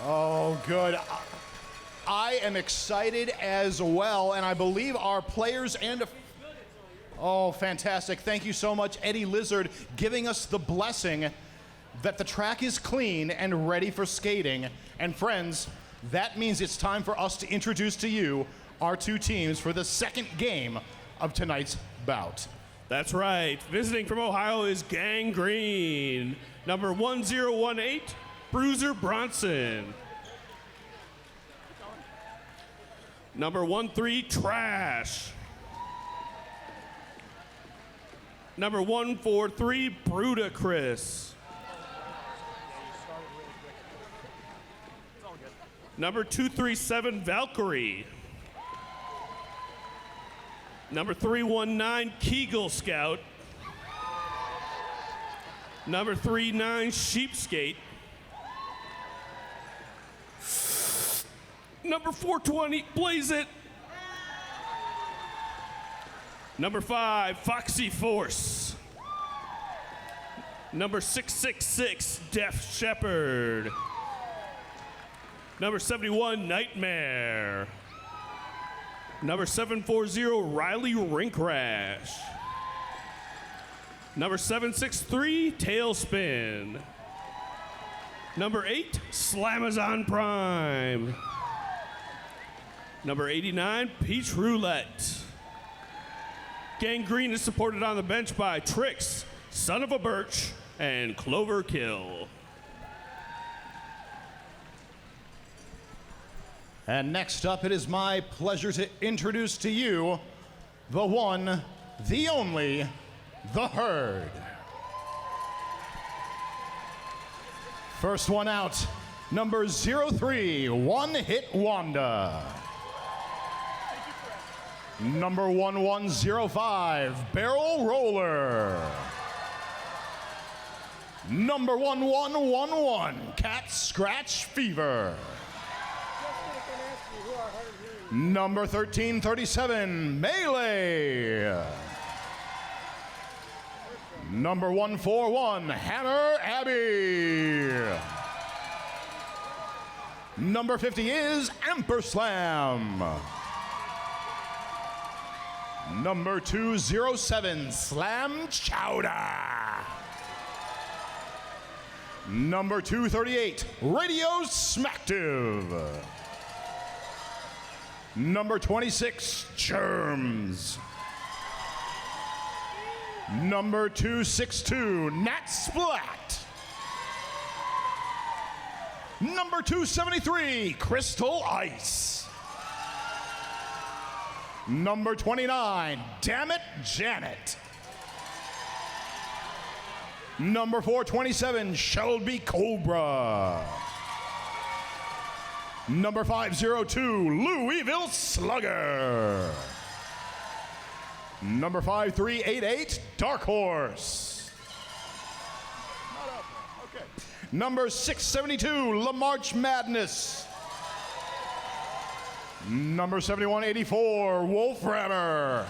Oh, good. I am excited as well, and I believe our players and... Oh, fantastic. Thank you so much, Eddie Lizard, giving us the blessing that the track is clean and ready for skating. And friends, that means it's time for us to introduce to you our two teams for the second game of tonight's bout. That's right. Visiting from Ohio is Gang Green. Number 1018, Bruiser Bronson. Number 13, Trash. Number 143, Brudacris. Number 237, Valkyrie. Number 319, Kegel Scout. Number 39, Sheepskate. Number 420, Blaze It. Number 5, Foxy Force. Number 666, Deaf Shepherd. Number 71, Nightmare. Number 740, Riley Rinkrash. Number 763, Tailspin. Number 8, Slamazon Prime. Number 89, Peach Roulette. Gang Green is supported on the bench by Trix, Son of a Birch, and Clover Kill. And next up, it is my pleasure to introduce to you the one, the only, the Herd. First one out, number 03, One Hit Wanda. Number 1105, Barrel Roller. Number 1111, Cat Scratch Fever. Number 1337, Melee. Number 141, Hammer Abbey. Number 50 is Amperslam. Number 207, Slam Chowder. Number 238, Radio Smacktive. Number 26, Germs. Number 262, Nat Splat. Number 273, Crystal Ice. Number 29, Damn It, Janet. Number 427, Shelby Cobra. Number 502, Louisville Slugger. Number 5388, Dark Horse. Okay. Number 672, La March Madness. Number 7184, Wolframmer.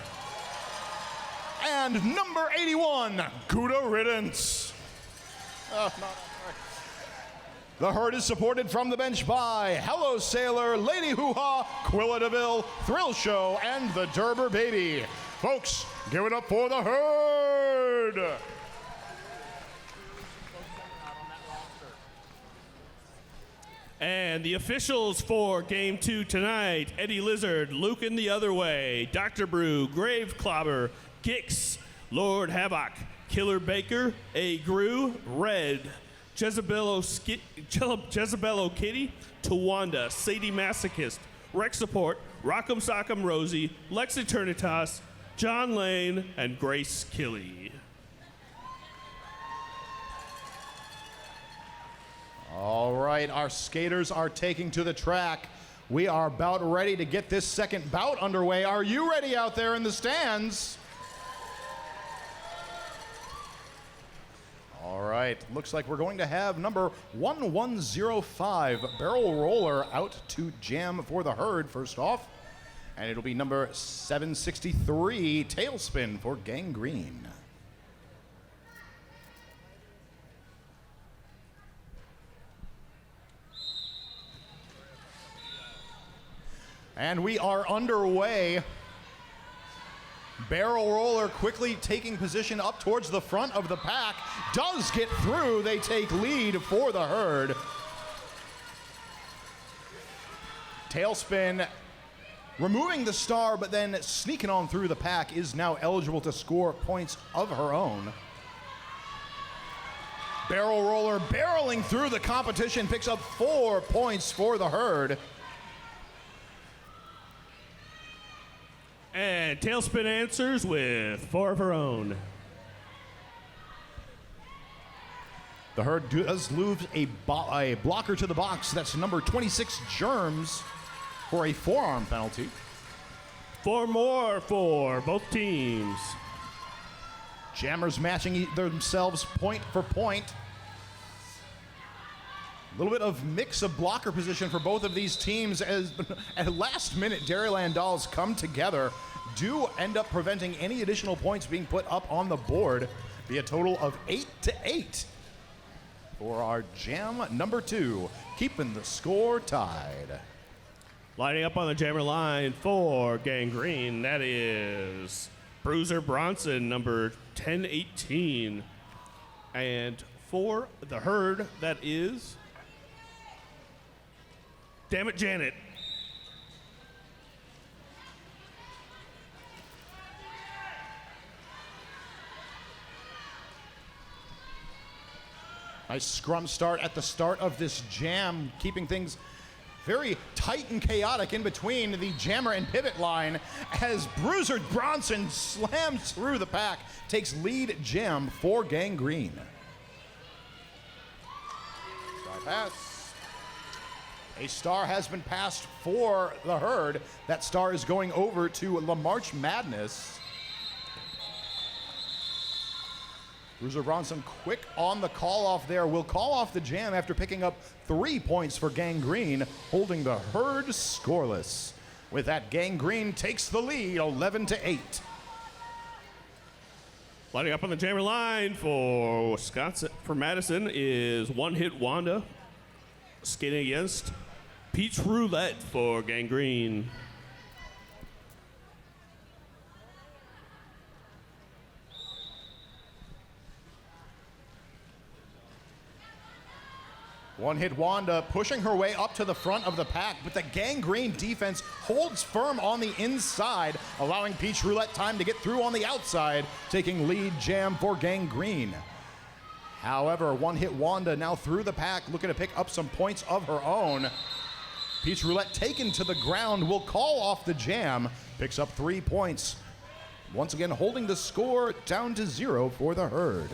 And number 81, Gouda Riddance. The Herd is supported from the bench by Hello Sailor, Lady Hoo-Ha, Quilla DeVille, Thrill Show, and the Derber Baby. Folks, give it up for the Herd! And the officials for Game 2 tonight, Eddie Lizard, Lucan the Other Way, Dr. Brew, Grave Clobber, Gix, Lord Havoc, Killer Baker, A. Gru, Red, Jezebelo Kitty, Tawanda, Sadie Masochist, Rex Support, Rock'em Sock'em Rosie, Lex Eternitas, John Lane, and Grace Killy. All right, our skaters are taking to the track. We are about ready to get this second bout underway. Are you ready out there in the stands? All right, looks like we're going to have number 1105, Barrel Roller, out to jam for the Herd first off. And it'll be number 763, Tailspin for Gang Green. And we are underway. Barrel Roller quickly taking position up towards the front of the pack. Does get through. They take lead for the herd. Tailspin removing the star, but then sneaking on through the pack, is now eligible to score points of her own. Barrel Roller barreling through the competition, picks up 4 points for the herd. And Tailspin answers with 4 of her own. The herd does lose a blocker to the box. That's number 26, Germs, for a forearm penalty. 4 more for both teams. Jammers matching themselves point for point. A little bit of mix of blocker position for both of these teams as at last minute Dairyland Dolls come together, do end up preventing any additional points being put up on the board. Be a total of 8-8 for our jam number 2, keeping the score tied. Lining up on the jammer line for Gangrene, that is Bruiser Bronson, number 1018. And for the herd, that is, damn it, Janet. Nice scrum start at the start of this jam, keeping things very tight and chaotic in between the jammer and pivot line as Bruiser Bronson slams through the pack, takes lead jam for Gangrene. Star pass. A star has been passed for the herd. That star is going over to La March Madness. Bruiser Bronson quick on the call off there. Will call off the jam after picking up 3 points for Gangrene, holding the herd scoreless. With that, Gangrene takes the lead 11-8. Lining up on the jammer line for Wisconsin, for Madison, is One Hit Wanda. Skating against Peach Roulette for Gangrene. One Hit Wanda pushing her way up to the front of the pack, but the Gangrene defense holds firm on the inside, allowing Peach Roulette time to get through on the outside, taking lead jam for Gangrene. However, One Hit Wanda now through the pack, looking to pick up some points of her own. Peach Roulette taken to the ground, will call off the jam, picks up 3 points. Once again, holding the score down to 0 for the herd.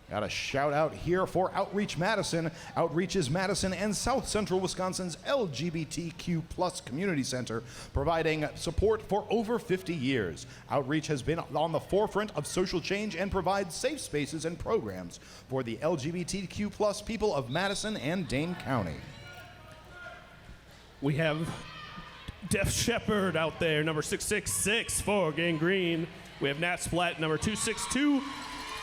Got a shout out here for Outreach Madison. Outreach is Madison and South Central Wisconsin's LGBTQ plus community center, providing support for over 50 years. Outreach has been on the forefront of social change and provides safe spaces and programs for the LGBTQ plus people of Madison and Dane County. We have Def Shepherd out there, number 666 for Gangrene. We have Nat Splat, number 262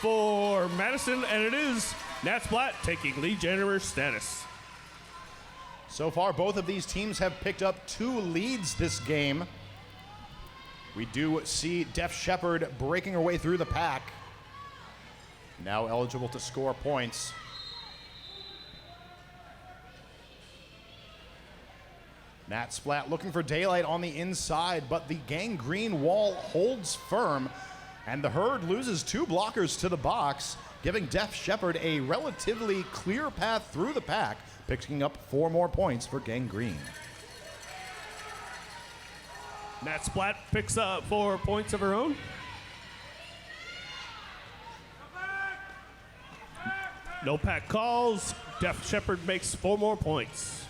for Madison, and it is Nat Splat taking lead jammer status. So far, both of these teams have picked up 2 leads this game. We do see Def Shepherd breaking her way through the pack. Now eligible to score points. Nat Splat looking for daylight on the inside, but the Gangrene wall holds firm, and the herd loses 2 blockers to the box, giving Def Shepherd a relatively clear path through the pack, picking up 4 more points for Gangrene. Nat Splat picks up 4 points of her own. No pack calls. Def Shepherd makes 4 more points.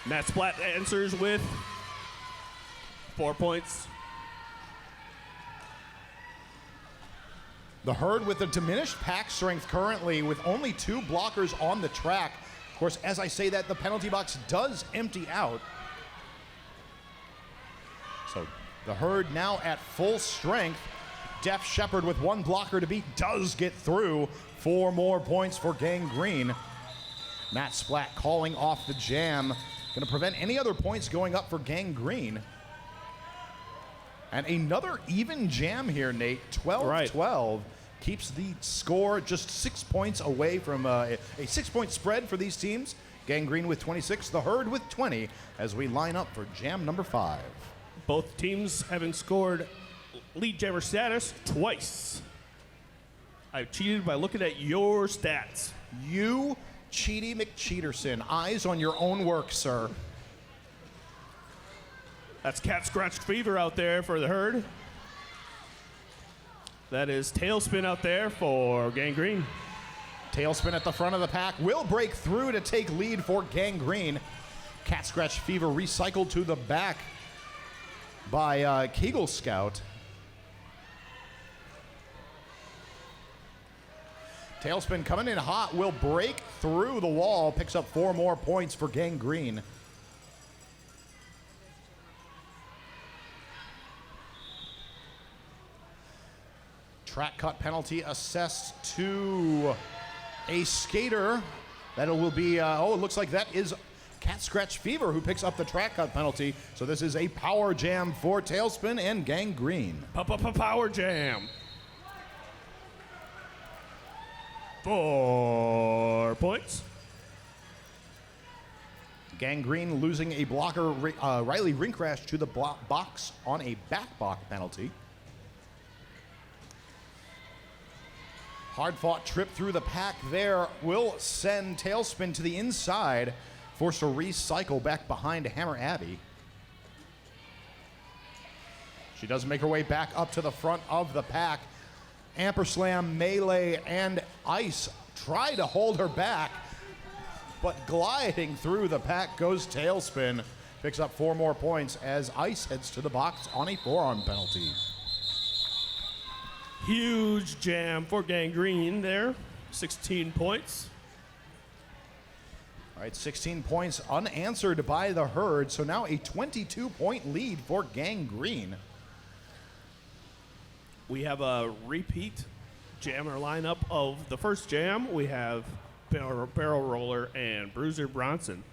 Nat Splat answers with 4 points. The herd with a diminished pack strength currently with only 2 blockers on the track. Of course, as I say that, the penalty box does empty out. So the herd now at full strength. Def Shepherd with one blocker to beat does get through. 4 more points for Gang Green. Matt Splatt calling off the jam. Going to prevent any other points going up for Gang Green. And another even jam here, Nate. 12-12. Keeps the score just 6 points away from a 6-point spread for these teams. Gang Green with 26, the Herd with 20, as we line up for jam number 5. Both teams having scored lead jammer status twice. I've cheated by looking at your stats. You, Cheaty McCheaterson, eyes on your own work, sir. That's Cat Scratch Fever out there for the Herd. That is Tailspin out there for Gang Green. Tailspin at the front of the pack will break through to take lead for Gang Green. Cat Scratch Fever recycled to the back by Kegel Scout. Tailspin coming in hot will break through the wall, picks up 4 more points for Gang Green. Track cut penalty assessed to a skater. That will be, it looks like that is Cat Scratch Fever who picks up the track cut penalty. So this is a power jam for Tailspin and Gang Green. Power jam. 4 points. Gang Green losing a blocker, Riley Ringcrash to the box on a back block penalty. Hard fought trip through the pack there will send Tailspin to the inside, forced to recycle back behind Hammer Abby. She does make her way back up to the front of the pack. Amperslam, Melee, and Ice try to hold her back, but gliding through the pack goes Tailspin. Picks up 4 more points as Ice heads to the box on a forearm penalty. Huge jam for Gang Green there. 16 points. All right, 16 points unanswered by the Herd, so now a 22-point lead for Gang Green. We have a repeat jammer lineup of the first jam. We have Barrel Roller and Bruiser Bronson.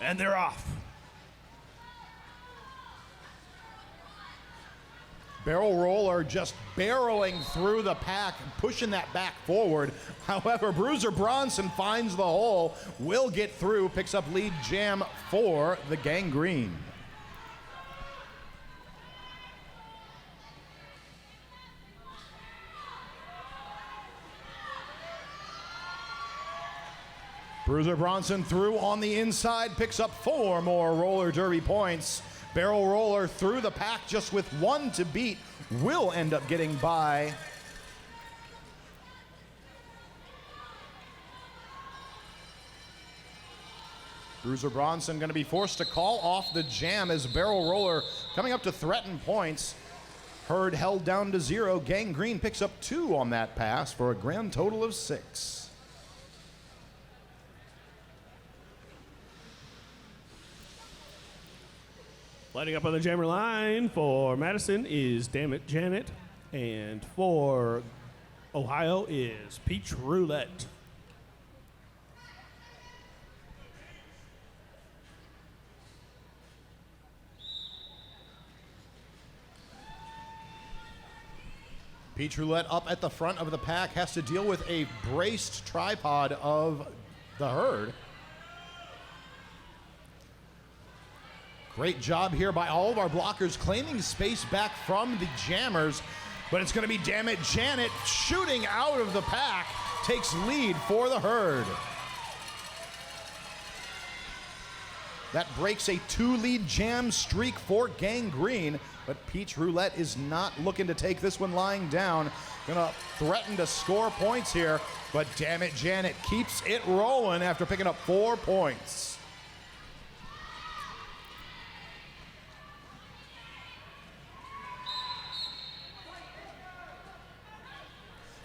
And they're off. Barrel Roller just barreling through the pack, pushing that back forward. However, Bruiser Bronson finds the hole, will get through, picks up lead jam for the Gang Green. Bruiser Bronson through on the inside, picks up 4 more roller derby points. Barrel Roller through the pack just with 1 to beat, will end up getting by. Bruiser Bronson going to be forced to call off the jam as Barrel Roller coming up to threaten points. Herd held down to 0. Gang Green picks up 2 on that pass for a grand total of 6. Lighting up on the jammer line for Madison is Dammit Janet, and for Ohio is Peach Roulette. Peach Roulette up at the front of the pack has to deal with a braced tripod of the Herd. Great job here by all of our blockers claiming space back from the jammers, but it's going to be Dammit Janet shooting out of the pack, takes lead for the Herd. That breaks a 2-lead jam streak for Gang Green, but Peach Roulette is not looking to take this one lying down. Gonna threaten to score points here, but Dammit Janet keeps it rolling after picking up 4 points.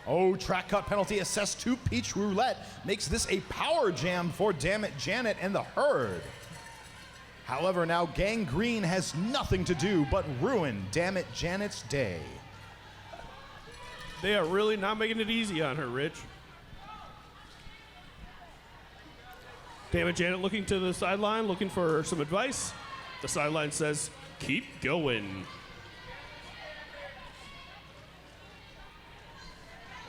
Oh, track cut penalty assessed to Peach Roulette makes this a power jam for Dammit Janet and the Herd. However, now Gangrene has nothing to do but ruin Damn It Janet's day. They are really not making it easy on her, Rich. Damn it, Janet looking to the sideline, looking for some advice. The sideline says, keep going.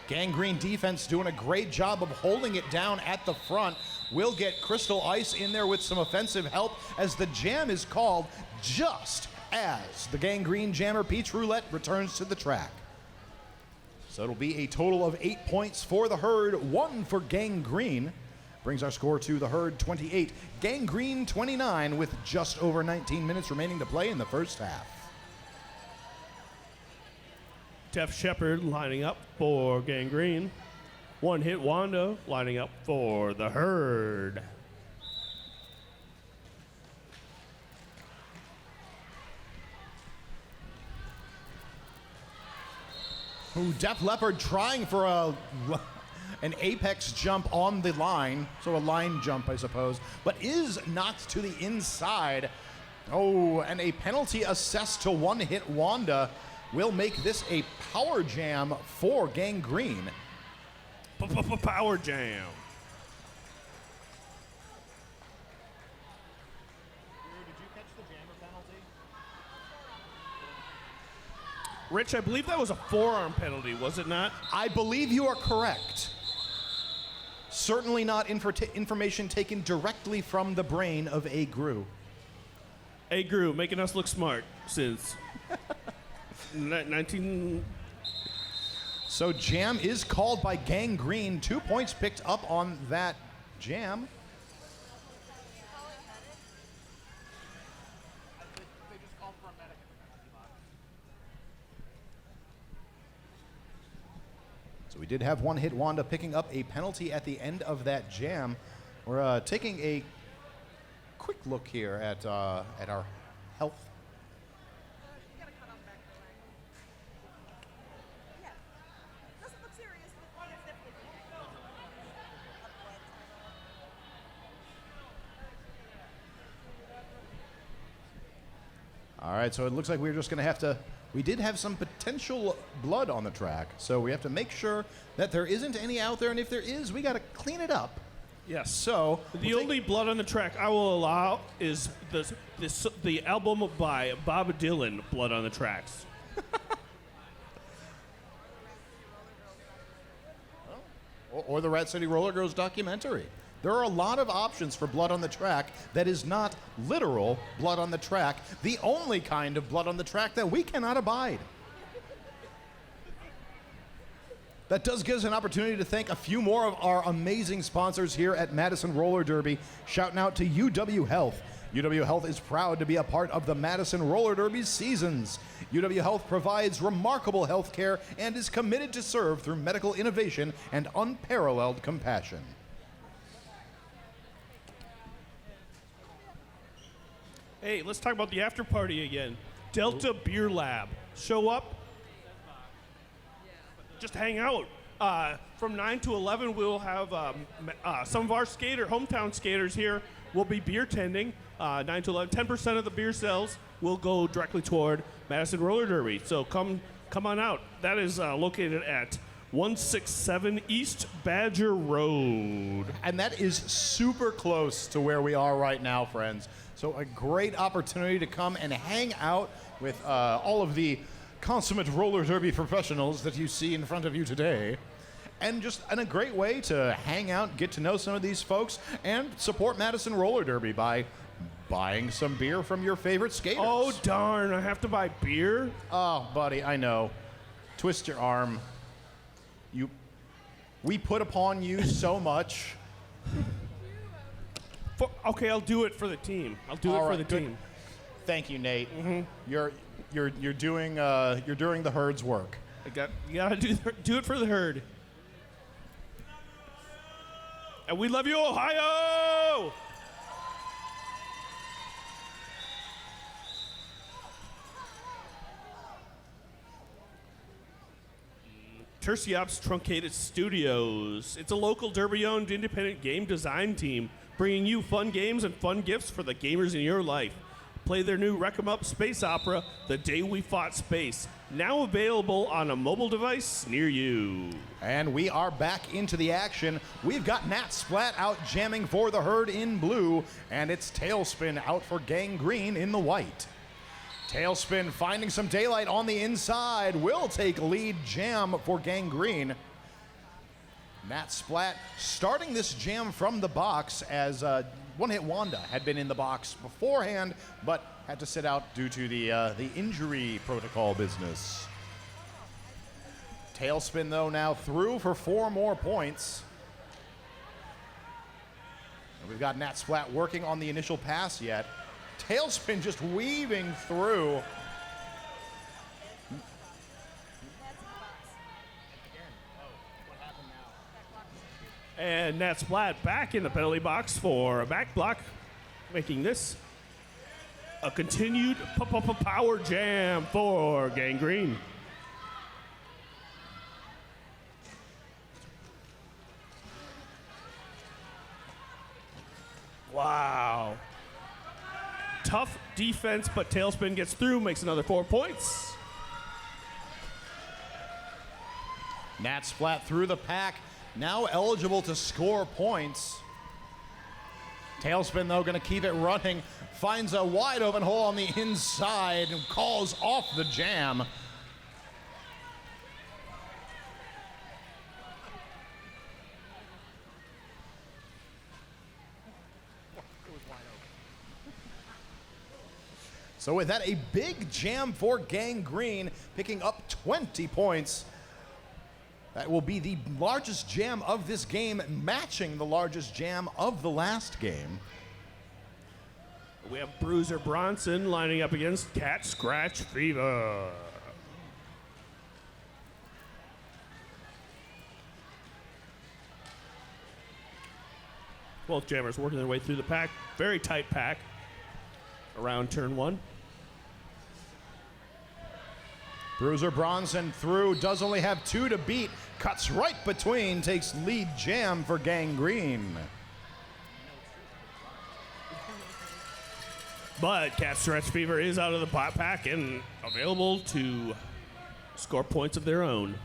Gangrene defense doing a great job of holding it down at the front. We'll get Crystal Ice in there with some offensive help as the jam is called just as the Gangrene jammer Peach Roulette returns to the track. So it'll be a total of 8 points for the Herd, 1 for Gangrene. Brings our score to the Herd 28, Gangrene 29 with just over 19 minutes remaining to play in the first half. Def Shepherd lining up for Gangrene. One Hit Wanda lining up for the Herd. Ooh, Def Leppard trying for an apex jump on the line, so a line jump, I suppose, but is knocked to the inside. Oh, and a penalty assessed to One Hit Wanda will make this a power jam for Gangrene. Power jam. Did you catch the jammer penalty? Rich, I believe that was a forearm penalty, was it not? I believe you are correct. Certainly not information taken directly from the brain of A. Gru. A. Gru, making us look smart since 19... So jam is called by Gangrene. 2 points picked up on that jam. So we did have One Hit Wanda picking up a penalty at the end of that jam. We're taking a quick look here at our health. All right, so it looks like we're just going to have to... We did have some potential blood on the track, so we have to make sure that there isn't any out there, and if there is, we got to clean it up. Yes. So the only blood on the track I will allow is the album by Bob Dylan, Blood on the Tracks. or the Rat City Roller Girls documentary. There are a lot of options for blood on the track that is not literal blood on the track, the only kind of blood on the track that we cannot abide. That does give us an opportunity to thank a few more of our amazing sponsors here at Madison Roller Derby. Shouting out to UW Health. UW Health is proud to be a part of the Madison Roller Derby seasons. UW Health provides remarkable health care and is committed to serve through medical innovation and unparalleled compassion. Hey, let's talk about the after party again. Delta Beer Lab. Show up. Just hang out. From 9 to 11, we'll have some of our hometown skaters here will be beer tending. 9 to 11, 10% of the beer sales will go directly toward Madison Roller Derby. So come on out. That is located at 167 East Badger Road. And that is super close to where we are right now, friends. So a great opportunity to come and hang out with all of the consummate roller derby professionals that you see in front of you today. And a great way to hang out, get to know some of these folks, and support Madison Roller Derby by buying some beer from your favorite skaters. Oh, darn, I have to buy beer? Oh, buddy, I know. Twist your arm. We put upon you so much. Okay, I'll do it for the team. I'll do it for the team. Thank you, Nate. Mm-hmm. You're doing the Herd's work. You gotta do it for the Herd. And we love you, Ohio! Terciops Truncated Studios. It's a local Derby-owned independent game design team bringing you fun games and fun gifts for the gamers in your life. Play their new Wreck 'em Up space opera, The Day We Fought Space, now available on a mobile device near you. And we are back into the action. We've got Nat Splat out jamming for the Herd in blue, and it's Tailspin out for Gang Green in the white. Tailspin finding some daylight on the inside, will take lead jam for Gang Green. Nat Splat starting this jam from the box as One Hit Wanda had been in the box beforehand, but had to sit out due to the injury protocol business. Tailspin, though, now through for 4 more points. And we've got Nat Splat working on the initial pass yet. Tailspin just weaving through. And Nat Splat back in the penalty box for a back block, making this a continued power jam for Gang Green. Wow. Tough defense, but Tailspin gets through, makes another 4 points. Nat Splat through the pack, now eligible to score points. Tailspin, though, going to keep it running. Finds a wide open hole on the inside and calls off the jam. So with that, a big jam for Gang Green, picking up 20 points. That will be the largest jam of this game, matching the largest jam of the last game. We have Bruiser Bronson lining up against Cat Scratch Fever. Both jammers working their way through the pack. Very tight pack around turn 1. Bruiser Bronson through, does only have 2 to beat, cuts right between, takes lead jam for Gang Green. But Cat Stretch Fever is out of the pot pack and available to score points of their own.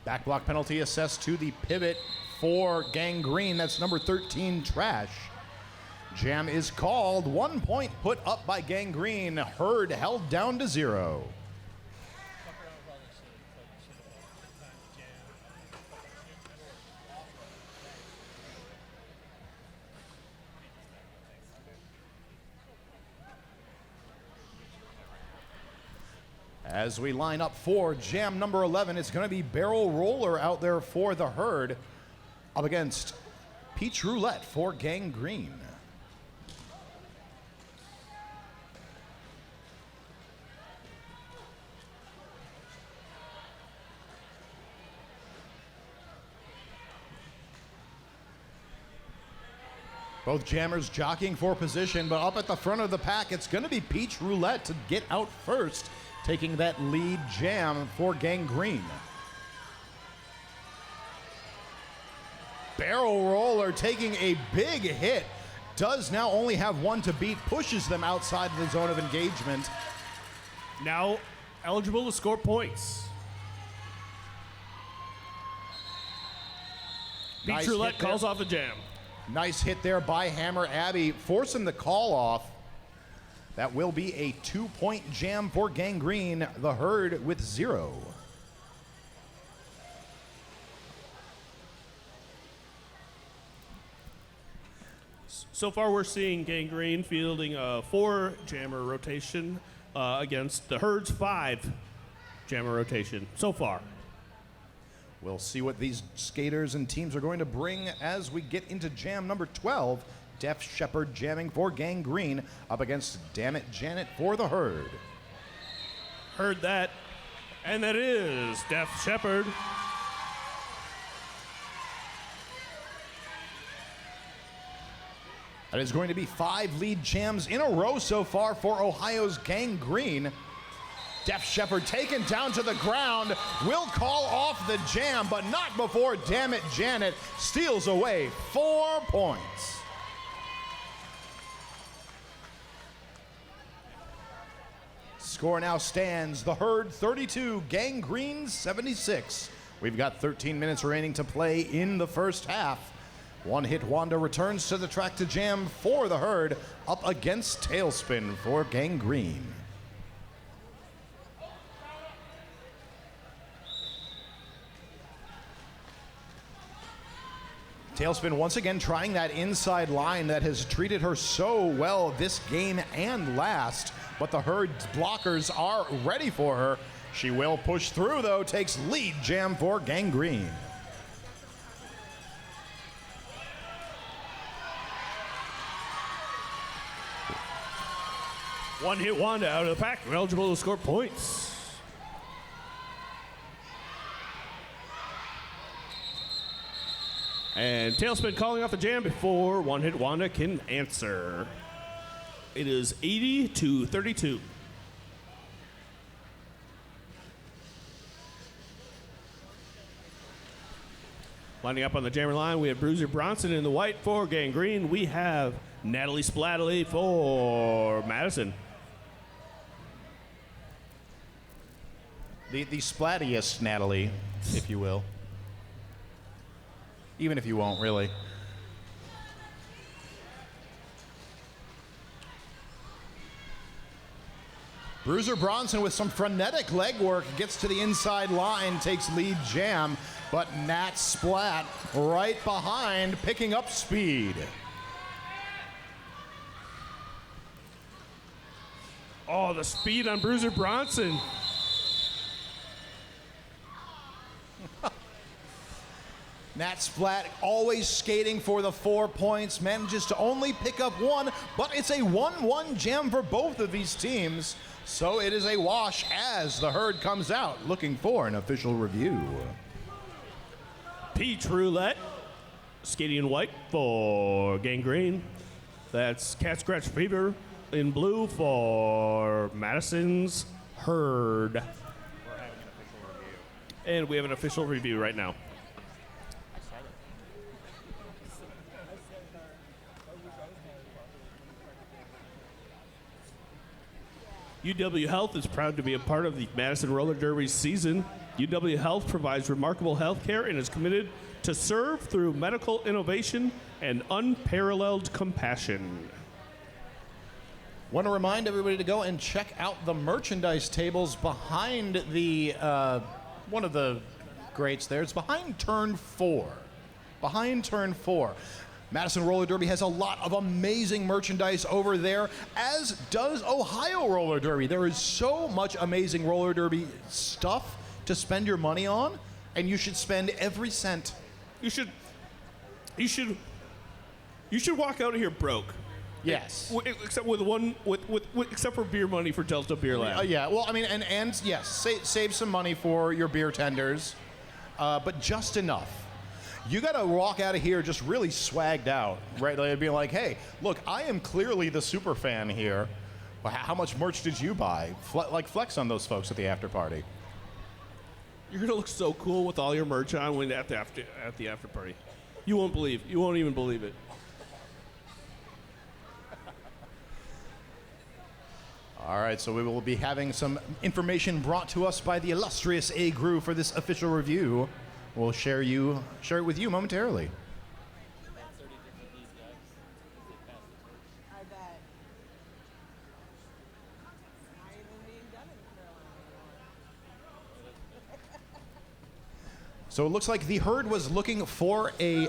Back block penalty assessed to the pivot for Gang Green. That's number 13, Trash. Jam is called. 1 point put up by Gang Green. Herd held down to 0. As we line up for jam number 11, it's going to be Barrel Roller out there for the Herd, up against Peach Roulette for Gang Green. Both jammers jockeying for position, but up at the front of the pack, it's going to be Peach Roulette to get out first, taking that lead jam for Gang Green. Barrel Roller taking a big hit, does now only have 1 to beat, pushes them outside of the zone of engagement. Now eligible to score points. Nice Peach Roulette hit there. calls off the jam. Nice hit there by Hammer Abbey, forcing the call off. That will be a 2-point jam for Gang Green, the Herd with 0. So far, we're seeing Gang Green fielding a 4-jammer rotation against the Herd's 5-jammer rotation so far. We'll see what these skaters and teams are going to bring as we get into jam number 12. Def Shepherd jamming for Gang Green up against Dammit Janet for the Herd. Heard that, and that is Def Shepherd. That is going to be 5 lead jams in a row so far for Ohio's Gang Green. Def Shepherd taken down to the ground, will call off the jam, but not before Dammit Janet steals away 4 points. Score now stands the Herd 32, Gangrene 76. We've got 13 minutes remaining to play in the first half. One Hit Wanda returns to the track to jam for the Herd, up against Tailspin for Gangrene. Tailspin once again trying that inside line that has treated her so well this game and last, but the Herd's blockers are ready for her. She will push through though, takes lead jam for Gangrene. One Hit Wanda out of the pack, eligible to score points. And Tailspin calling off the jam before One Hit Wanda can answer. It is 80-32. Lining up on the jammer line, we have Bruiser Bronson in the white for Gangrene. We have Natalie Splattley for Madison. The splattiest Natalie, if you will. Even if you won't, really. Bruiser Bronson with some frenetic legwork gets to the inside line, takes lead jam, but Nat Splat right behind, picking up speed. Oh, the speed on Bruiser Bronson. Nat Splat always skating for the 4 points, manages to only pick up one, but it's a 1-1 jam for both of these teams. So it is a wash as the Herd comes out looking for an official review. Peach Roulette, skating in white for Gangrene. That's Cat Scratch Fever in blue for Madison's Herd. We're having an official review. And we have an official review right now. UW Health is proud to be a part of the Madison Roller Derby season. UW Health provides remarkable health care and is committed to serve through medical innovation and unparalleled compassion. Want to remind everybody to go and check out the merchandise tables behind the, one of the greats there. It's behind turn 4. Behind turn 4. Madison Roller Derby has a lot of amazing merchandise over there, as does Ohio Roller Derby. There is so much amazing roller derby stuff to spend your money on, and you should spend every cent. You should walk out of here broke. Yes. Except with except for beer money for Delta Beer Lab. Yeah, well, I mean, and yes, save some money for your beer tenders, but just enough. You got to walk out of here just really swagged out, right? Like, being like, hey, look, I am clearly the super fan here. Well, how much merch did you buy? Flex on those folks at the after party. You're gonna look so cool with all your merch on when at the after party. You won't even believe it. All right, so we will be having some information brought to us by the illustrious A. Grew for this official review. We'll share it with you momentarily. I bet. Not even being done in Carolina. So it looks like the Herd was looking for a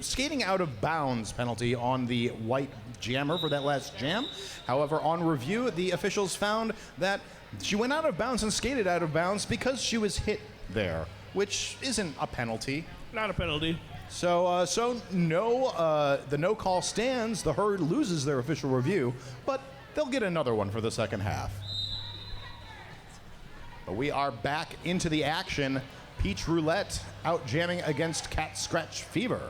skating out of bounds penalty on the white jammer for that last jam. However, on review, the officials found that she went out of bounds and skated out of bounds because she was hit there, which isn't a penalty. Not a penalty. So the no call stands. The Herd loses their official review, but they'll get another one for the second half. But we are back into the action. Peach Roulette out jamming against Cat Scratch Fever.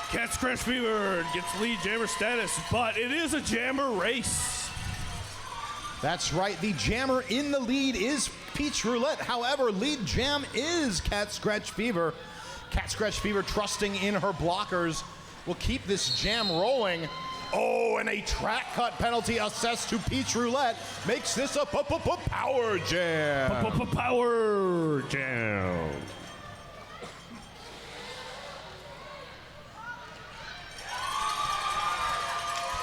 Cat Scratch Fever gets lead jammer status, but it is a jammer race. That's right, the jammer in the lead is Peach Roulette. However, lead jam is Cat Scratch Fever. Cat Scratch Fever, trusting in her blockers, will keep this jam rolling. Oh, and a track cut penalty assessed to Peach Roulette makes this a power jam. Power jam.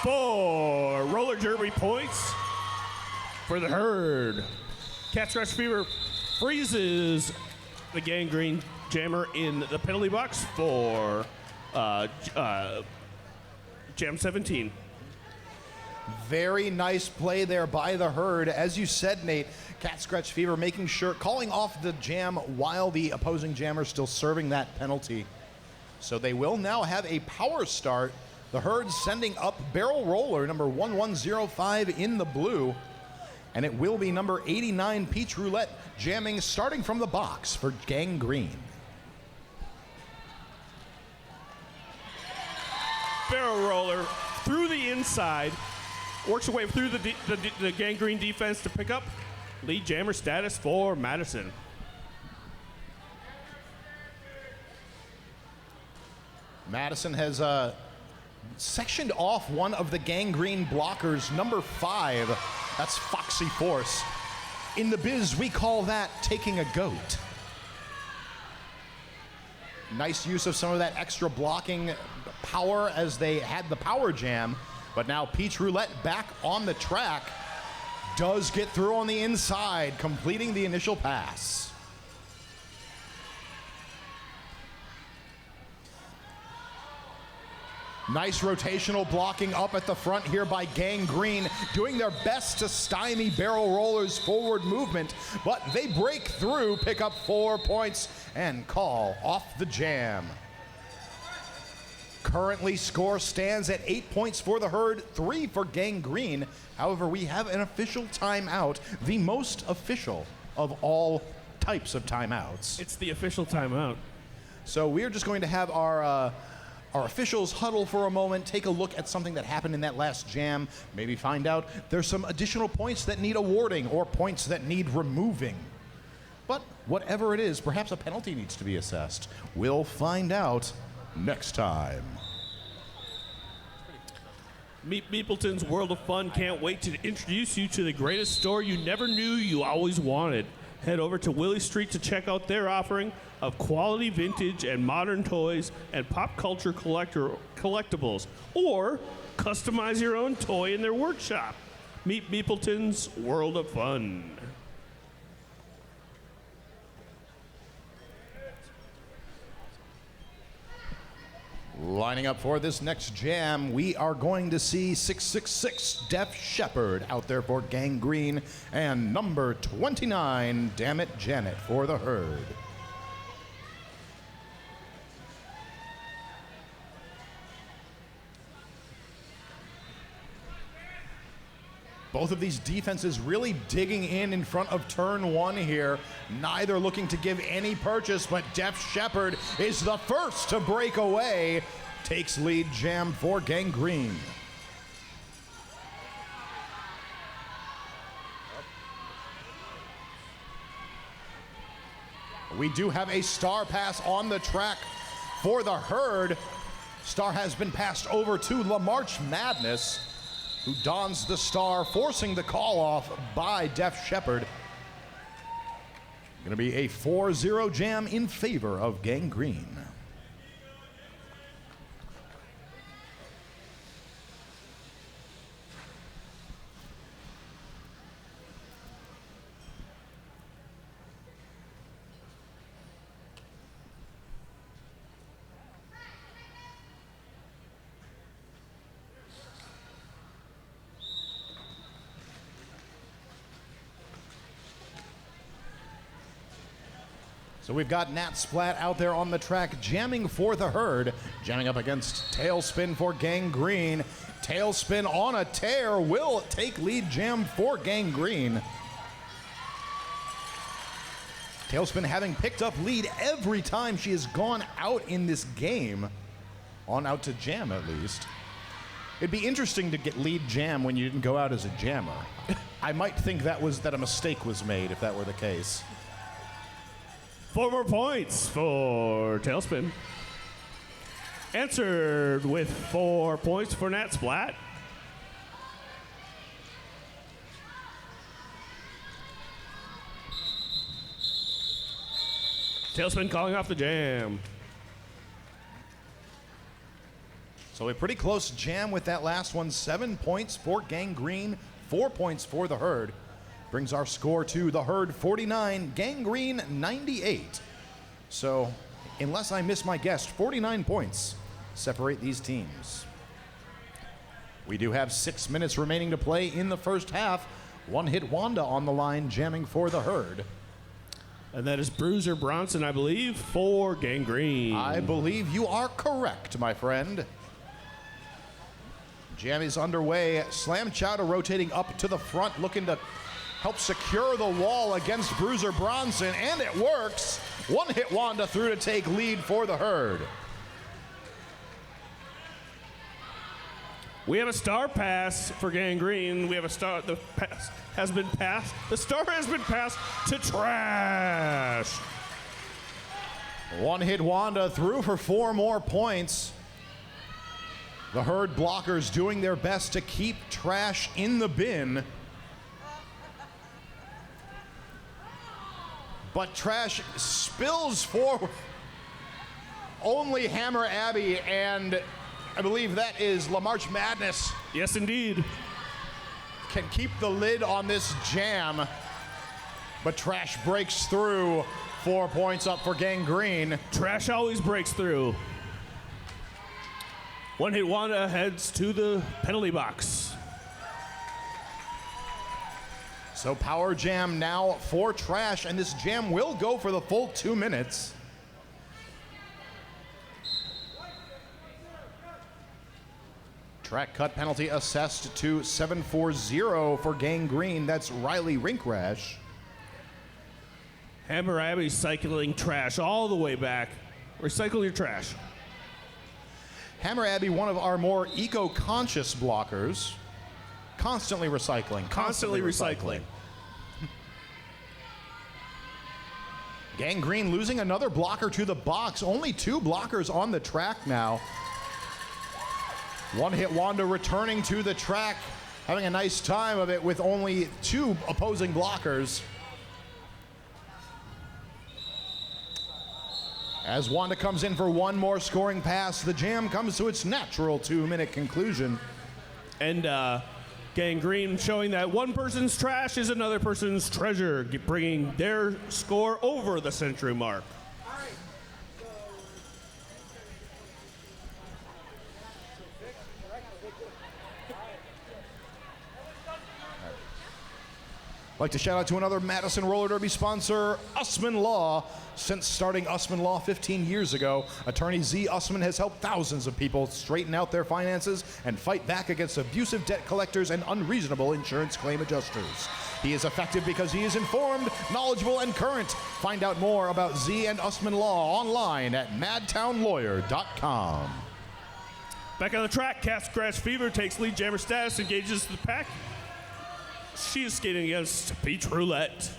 Four roller derby points for the herd. Cat Scratch Fever freezes the Gangrene Jammer in the penalty box for Jam 17. Very nice play there by the herd. As you said, Nate, Cat Scratch Fever making sure, calling off the jam while the opposing jammer still serving that penalty. So they will now have a power start. The herd sending up barrel roller number 1105 in the blue. And it will be number 89 Peach Roulette jamming starting from the box for Gangrene. Barrel roller through the inside, works her way through the Gangrene defense to pick up lead jammer status for Madison. Madison has sectioned off one of the Gangrene blockers, number 5. That's Foxy Force. In the biz, we call that taking a goat. Nice use of some of that extra blocking power as they had the power jam, but now Peach Roulette back on the track, does get through on the inside, completing the initial pass. Nice rotational blocking up at the front here by Gangrene, doing their best to stymie barrel rollers' forward movement, but they break through, pick up 4 points, and call off the jam. Currently, score stands at 8 points for the herd, 3 for Gangrene. However, we have an official timeout, the most official of all types of timeouts. It's the official timeout. So we're just going to have our officials huddle for a moment, take a look at something that happened in that last jam, maybe find out there's some additional points that need awarding or points that need removing. But whatever it is, perhaps a penalty needs to be assessed. We'll find out next time. Meet Meepleton's World of Fun can't wait to introduce you to the greatest store you never knew you always wanted. Head over to Willie Street to check out their offering of quality vintage and modern toys and pop culture collectibles, or customize your own toy in their workshop. Meet Meepleton's World of Fun. Lining up for this next jam, we are going to see 666 Def Shepherd out there for Gangrene and number 29, Damn It Janet, for the herd. Both of these defenses really digging in front of turn 1 here. Neither looking to give any purchase, but Def Shepherd is the first to break away. Takes lead jam for Gangrene. We do have a star pass on the track for the herd. Star has been passed over to La March Madness, who dons the star, forcing the call off by Def Shepherd. Going to be a 4-0 jam in favor of Gangrene. So we've got Nat Splat out there on the track jamming for the herd, jamming up against Tailspin for Gangrene. Tailspin on a tear will take lead jam for Gangrene. Tailspin having picked up lead every time she has gone out in this game, on out to jam at least. It'd be interesting to get lead jam when you didn't go out as a jammer. I might think that a mistake was made if that were the case. 4 more points for Tailspin. Answered with 4 points for Nat Splat. Tailspin calling off the jam. So a pretty close jam with that last one. 7 points for Gangrene, 4 points for the Herd. Brings our score to the Herd 49, Gangrene 98. So, unless I miss my guess, 49 points separate these teams. We do have 6 minutes remaining to play in the first half. One Hit Wanda on the line, jamming for the Herd. And that is Bruiser Bronson, I believe, for Gangrene. I believe you are correct, my friend. Jam is underway. Slam Chowder rotating up to the front, looking to help secure the wall against Bruiser Bronson, and it works. One Hit Wanda through to take lead for the Herd. We have a star pass for Gangrene. We have a star. The pass has been passed. The star has been passed to Trash. One Hit Wanda through for 4 more points. The Herd blockers doing their best to keep Trash in the bin. But Trash spills for only Hammer Abbey, and I believe that is La March Madness Yes, indeed. can keep the lid on this jam. But Trash breaks through. 4 points up for Gangrene. Trash always breaks through. One Hit Wanda heads to the penalty box. So power jam now for Trash, and this jam will go for the full 2 minutes. Track cut penalty assessed to 740 for Gangrene. That's Riley Rinkrash. Hammer Abbey cycling Trash all the way back. Recycle your trash. Hammer Abbey, one of our more eco-conscious blockers. Constantly recycling. Constantly recycling. Gangrene losing another blocker to the box. Only 2 blockers on the track now. One Hit Wanda returning to the track, having a nice time of it with only 2 opposing blockers. As Wanda comes in for 1 more scoring pass, the jam comes to its natural 2-minute conclusion. And Gangrene showing that one person's trash is another person's treasure, bringing their score over the century mark. I'd like to shout out to another Madison Roller Derby sponsor, Usman Law. Since starting Usman Law 15 years ago, attorney Z. Usman has helped thousands of people straighten out their finances and fight back against abusive debt collectors and unreasonable insurance claim adjusters. He is effective because he is informed, knowledgeable, and current. Find out more about Z and Usman Law online at madtownlawyer.com. Back on the track, Cat Scratch Fever takes lead jammer status, engages the pack. She is skating against Peach Roulette.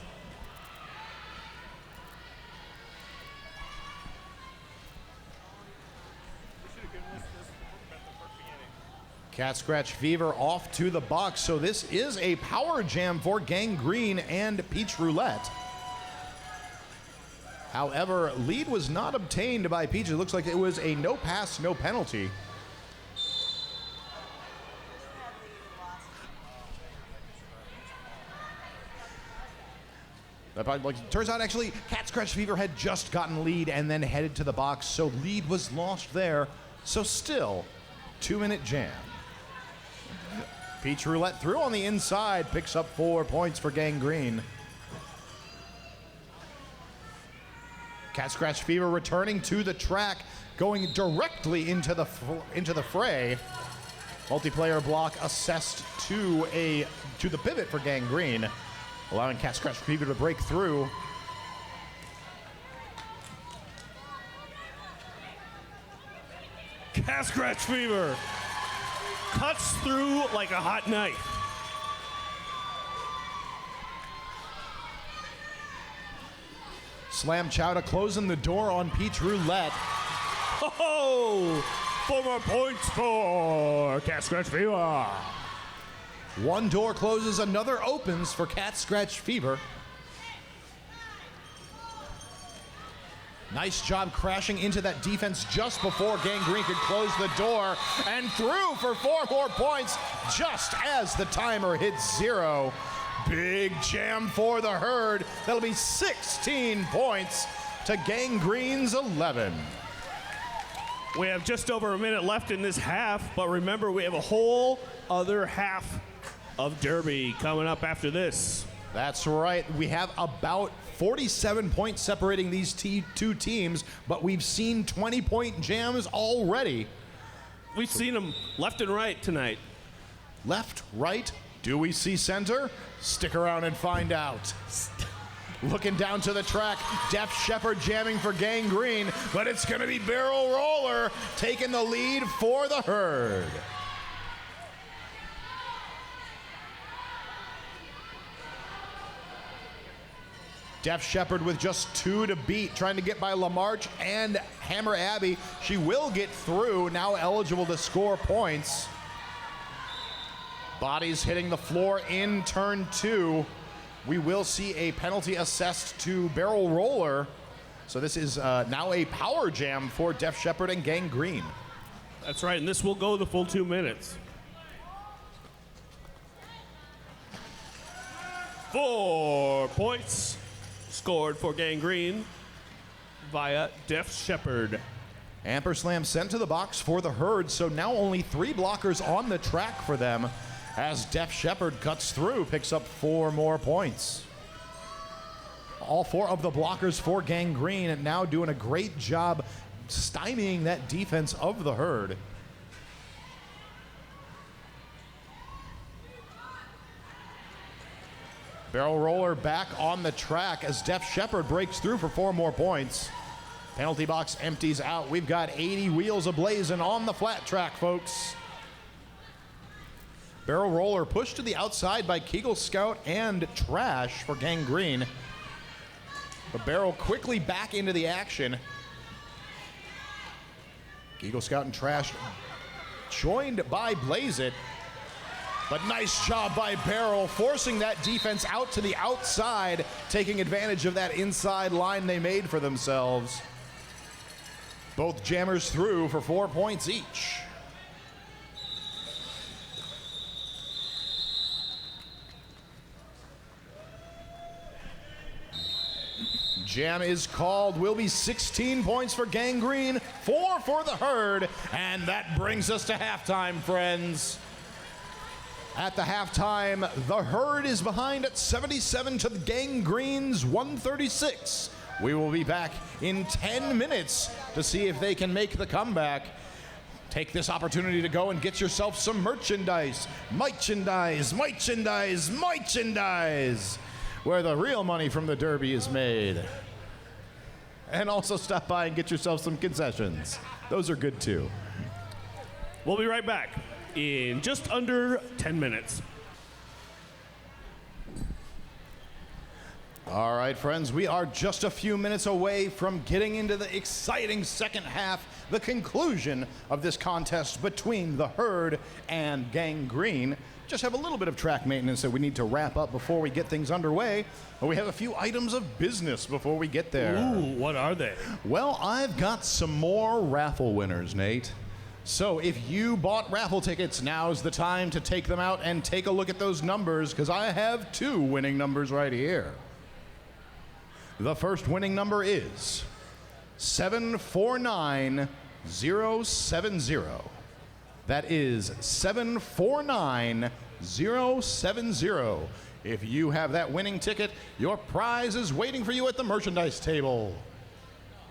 Cat Scratch Fever off to the box, so this is a power jam for Gangrene and Peach Roulette. However, lead was not obtained by Peach. It looks like it was a no pass, no penalty. Turns out, actually, Cat Scratch Fever had just gotten lead and then headed to the box, so lead was lost there. So still, 2-minute jam. Peach Roulette through on the inside, picks up 4 points for Gangrene. Cat Scratch Fever returning to the track, going directly into the fray. Multiplayer block assessed to the pivot for Gangrene, allowing Cat Scratch Fever to break through. Cat Scratch Fever cuts through like a hot knife. Slam Chowda closing the door on Peach Roulette. Oh, 4 more points for Cat Scratch Fever. One door closes, another opens for Cat Scratch Fever. Nice job crashing into that defense just before Gangrene could close the door, and through for 4 more points just as the timer hits 0. Big jam for the Herd. That'll be 16 points to Gangrene's 11. We have just over a minute left in this half, but remember we have a whole other half of Derby coming up after this. That's right. We have about 47 points separating these two teams, but we've seen 20-point jams already. We've seen them left and right tonight. Left, right, do we see center? Stick around and find out. Looking down to the track, Def Shepherd jamming for Gangrene, but it's going to be Barrel Roller taking the lead for the Herd. Def Shepherd with just 2 to beat, trying to get by LaMarche and Hammer Abby. She will get through, now eligible to score points. Bodies hitting the floor in turn 2. We will see a penalty assessed to Barrel Roller. So this is now a power jam for Def Shepherd and Gangrene. That's right, and this will go the full 2 minutes. 4 points scored for Gangrene via Def Shepherd. Amperslam sent to the box for the Herd, so now only 3 blockers on the track for them as Def Shepherd cuts through, picks up 4 more points. All 4 of the blockers for Gangrene and now doing a great job stymieing that defense of the Herd. Barrel Roller back on the track as Def Shepherd breaks through for 4 more points. Penalty box empties out. We've got 80 wheels ablazing on the flat track, folks. Barrel Roller pushed to the outside by Kegel Scout and Trash for Gangrene. But Barrel quickly back into the action. Kegel Scout and Trash joined by Blaze It. But nice job by Barrel, forcing that defense out to the outside, taking advantage of that inside line they made for themselves. Both jammers through for 4 points each. Jam is called. Will be 16 points for Gangrene, 4 for the Herd, and that brings us to halftime, friends. At the halftime, the Herd is behind at 77 to Gangrene's 136. We will be back in 10 minutes to see if they can make the comeback. Take this opportunity to go and get yourself some merchandise. Merchandise, merchandise, merchandise, where the real money from the Derby is made. And also stop by and get yourself some concessions. Those are good too. We'll be right back in just under 10 minutes. All right, friends, we are just a few minutes away from getting into the exciting second half, the conclusion of this contest between the Herd and Gangrene. Just have a little bit of track maintenance that we need to wrap up before we get things underway, but we have a few items of business before we get there. Ooh, what are they? Well, I've got some more raffle winners, Nate. So if you bought raffle tickets, now's the time to take them out and take a look at those numbers, because I have 2 winning numbers right here. The first winning number is 749070. That is 749070. If you have that winning ticket, your prize is waiting for you at the merchandise table.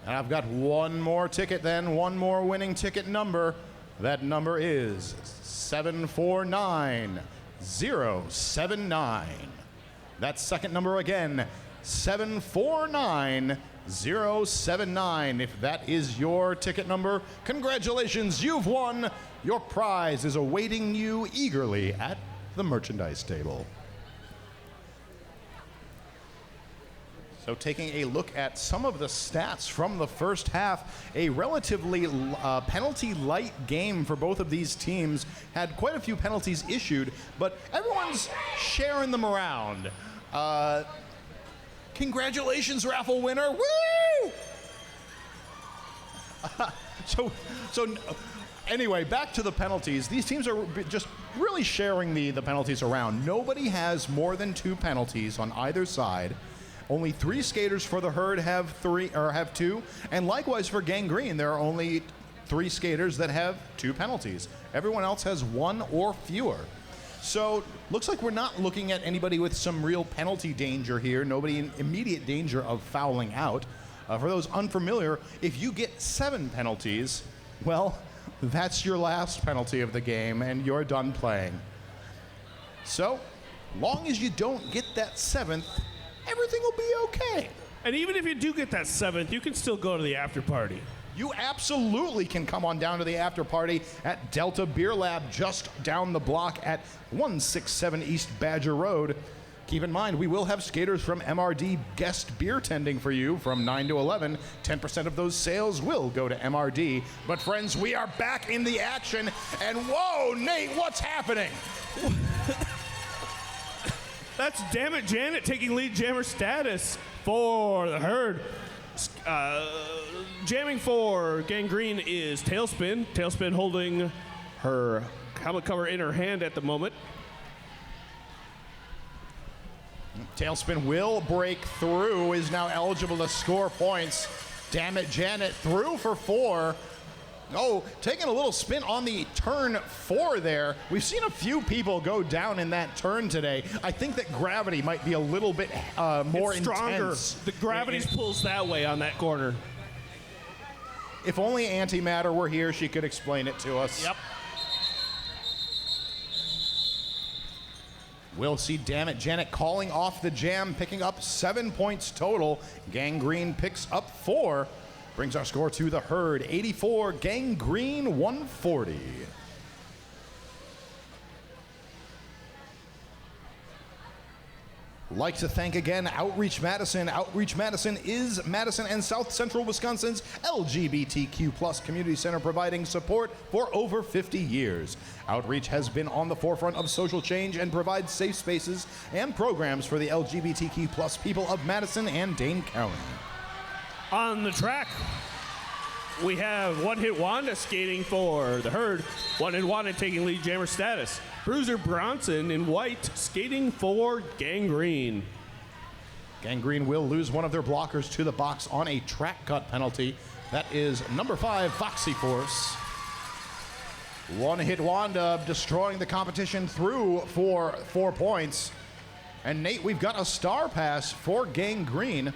And I've got one more ticket then, one more winning ticket number. That number is 749079. That second number again, 749079. If that is your ticket number, congratulations, you've won. Your prize is awaiting you eagerly at the merchandise table. So taking a look at some of the stats from the first half, a relatively penalty light game for both of these teams. Had quite a few penalties issued, but everyone's sharing them around. Congratulations, raffle winner! Woo! Anyway, back to the penalties. These teams are just really sharing the penalties around. Nobody has more than 2 penalties on either side. Only 3 skaters for the Herd have 2, and likewise for Gang Green, there are only 3 skaters that have 2 penalties. Everyone else has 1 or fewer. So looks like we're not looking at anybody with some real penalty danger here. Nobody in immediate danger of fouling out. For those unfamiliar, if you get 7 penalties, well, that's your last penalty of the game, and you're done playing. So, long as you don't get that 7th, everything will be okay. And even if you do get that 7th, you can still go to the after party. You absolutely can come on down to the after party at Delta Beer Lab, just down the block at 167 East Badger Road. Keep in mind, we will have skaters from MRD guest beer tending for you from 9 to 11. 10% of those sales will go to MRD. But friends, we are back in the action, and whoa, Nate, what's happening? That's Damn It Janet taking lead jammer status for the Herd. Jamming for Gang Green is Tailspin. Tailspin holding her helmet cover in her hand at the moment. Tailspin will break through, is now eligible to score points. Damn it, Janet through for 4. Oh, taking a little spin on the turn 4 there. We've seen a few people go down in that turn today. I think that gravity might be a little bit more it's stronger. intense. The gravity pulls that way on that corner. If only Antimatter were here, she could explain it to us. Yep. We'll see Damn It Janet calling off the jam, picking up 7 points total. Gang Green picks up 4. Brings our score to the Herd, 84, Gang Green 140. Like to thank again Outreach Madison. Outreach Madison is Madison and South Central Wisconsin's LGBTQ plus community center, providing support for over 50 years. Outreach has been on the forefront of social change and provides safe spaces and programs for the LGBTQ plus people of Madison and Dane County. On the track, we have One Hit Wanda skating for the Herd. One Hit Wanda taking lead jammer status. Bruiser Bronson in white skating for Gang Green. Gang Green will lose one of their blockers to the box on a track cut penalty. That is number 5, Foxy Force. One Hit Wanda destroying the competition through for 4 points. And Nate, we've got a star pass for Gang Green.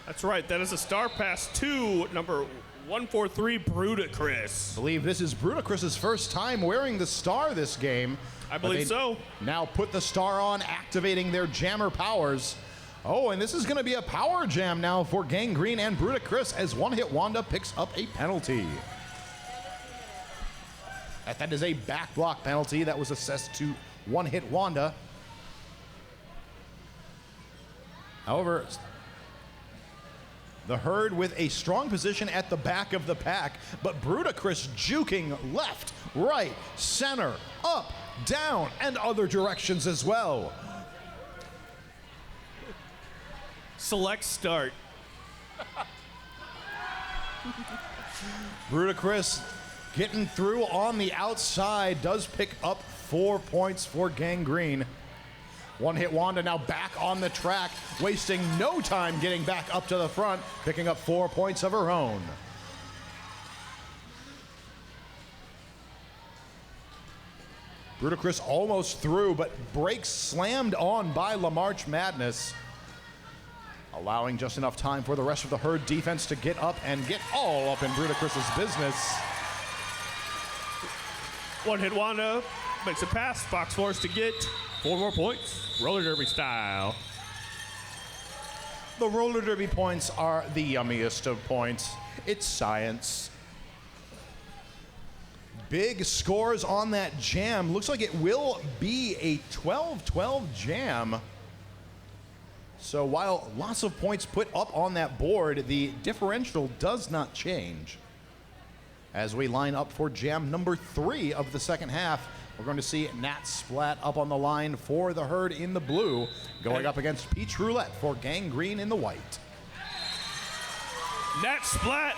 That's right, that is a star pass to number 143, Brudicris. I believe this is Brudicris's first time wearing the star this game. I believe so. Now put the star on, activating their jammer powers. Oh, and this is going to be a power jam now for Gang Green and Brudicris as One Hit Wanda picks up a penalty. That is a back block penalty that was assessed to One Hit Wanda. However, the Herd with a strong position at the back of the pack, but Brudicris juking left, right, center, up, down, and other directions as well. Select start. Brudicris getting through on the outside, does pick up 4 points for Gang Green. One Hit Wanda now back on the track, wasting no time getting back up to the front, picking up 4 points of her own. Brudicris almost through, but brakes slammed on by LaMarche Madness, allowing just enough time for the rest of the Herd defense to get up and get all up in Brudicris's business. One Hit Wanda makes a pass. Fox Force to get 4 more points. Roller derby style. The roller derby points are the yummiest of points. It's science. Big scores on that jam. Looks like it will be a 12-12 jam. So while lots of points put up on that board, the differential does not change. As we line up for jam number 3 of the second half, we're going to see Nat Splat up on the line for the Herd in the blue, going up against Peach Roulette for Gangrene in the white. Nat Splat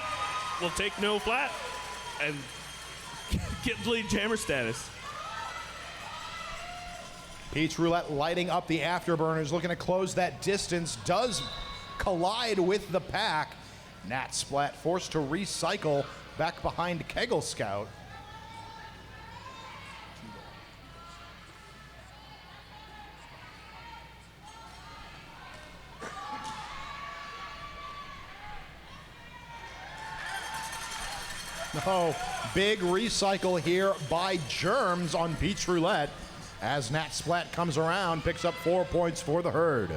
will take no flat and get lead jammer status. Peach Roulette lighting up the afterburners, looking to close that distance, does collide with the pack. Nat Splat forced to recycle back behind Kegel Scout. Oh, big recycle here by Germs on Peach Roulette as Nat Splat comes around, picks up 4 points for the Herd.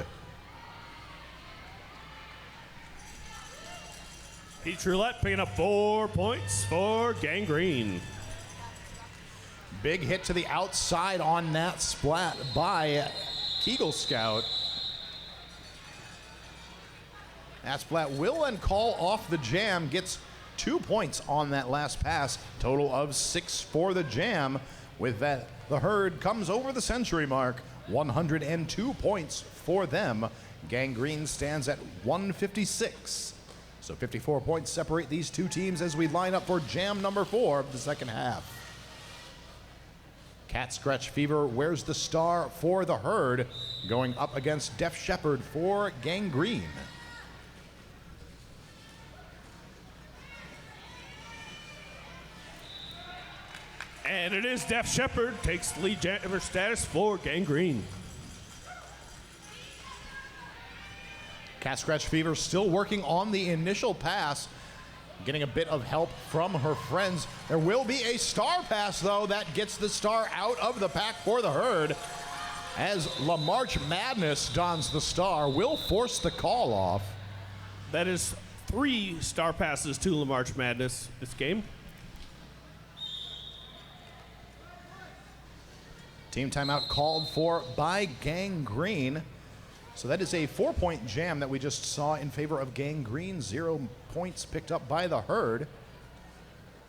Peach Roulette picking up 4 points for Gangrene. Big hit to the outside on Nat Splat by Kegel Scout. Nat Splat will then call off the jam, gets 2 points on that last pass, total of 6 for the jam. With that, the Herd comes over the century mark, 102 points for them. Gangrene stands at 156. So 54 points separate these two teams as we line up for jam number 4 of the second half. Cat Scratch Fever wears the star for the Herd, going up against Def Shepherd for Gangrene. And it is Def Shepherd takes lead jammer status for Gangrene. Cat Scratch Fever still working on the initial pass, getting a bit of help from her friends. There will be a star pass, though, that gets the star out of the pack for the Herd. As La March Madness dons the star, will force the call off. That is 3 star passes to La March Madness this game. Team timeout called for by Gangrene. So that is a 4-point jam that we just saw in favor of Gangrene. 0 points picked up by the Herd.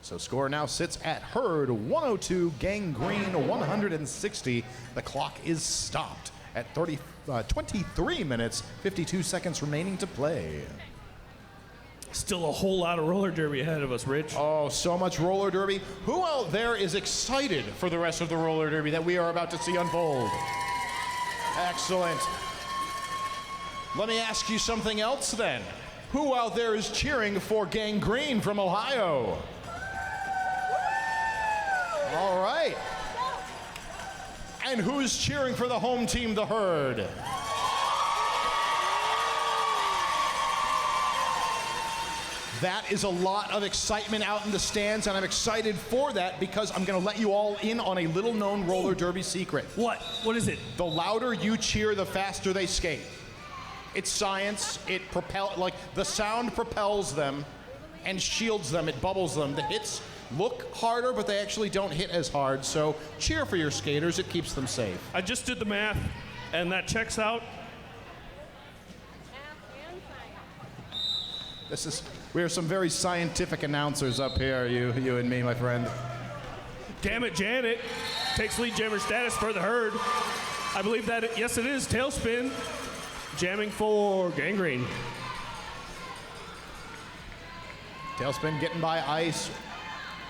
So score now sits at Herd 102, Gangrene 160. The clock is stopped at 23 minutes, 52 seconds remaining to play. Still a whole lot of roller derby ahead of us, Rich. Oh, so much roller derby. Who out there is excited for the rest of the roller derby that we are about to see unfold? Excellent. Let me ask you something else then. Who out there is cheering for Gangrene from Ohio? All right. And who's cheering for the home team, the Herd? That is a lot of excitement out in the stands, and I'm excited for that because I'm going to let you all in on a little-known roller derby secret. What? What is it? The louder you cheer, the faster they skate. It's science. It the sound propels them and shields them. It bubbles them. The hits look harder, but they actually don't hit as hard. So cheer for your skaters. It keeps them safe. I just did the math, and that checks out. We are some very scientific announcers up here, you and me, my friend. Damn it, Janet takes lead jammer status for the Herd. I believe that, yes it is, Tailspin jamming for Gangrene. Tailspin getting by ice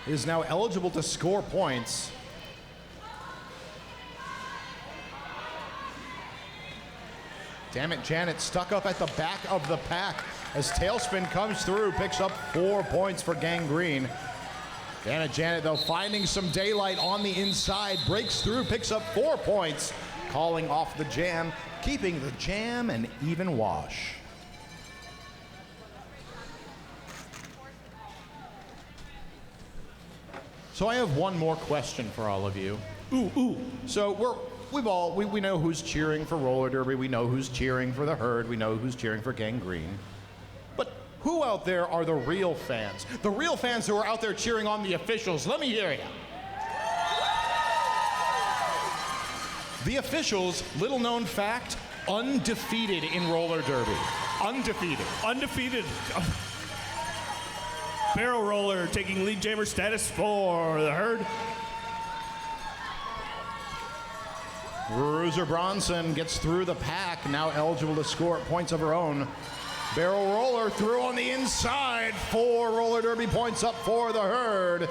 is now eligible to score points. Damn it, Janet stuck up at the back of the pack as Tailspin comes through, picks up 4 points for Gangrene. Janet, though, finding some daylight on the inside, breaks through, picks up 4 points, calling off the jam, keeping the jam an even wash. So I have one more question for all of you. So we know who's cheering for roller derby. We know who's cheering for the Herd. We know who's cheering for Gangrene. But who out there are the real fans? The real fans who are out there cheering on the officials. Let me hear you. The officials, little known fact, undefeated in roller derby. Undefeated. Undefeated. Barrel roller taking lead jammer status for the herd. Bruiser Bronson gets through the pack, now eligible to score points of her own. Barrel roller through on the inside. 4 roller derby points up for the herd.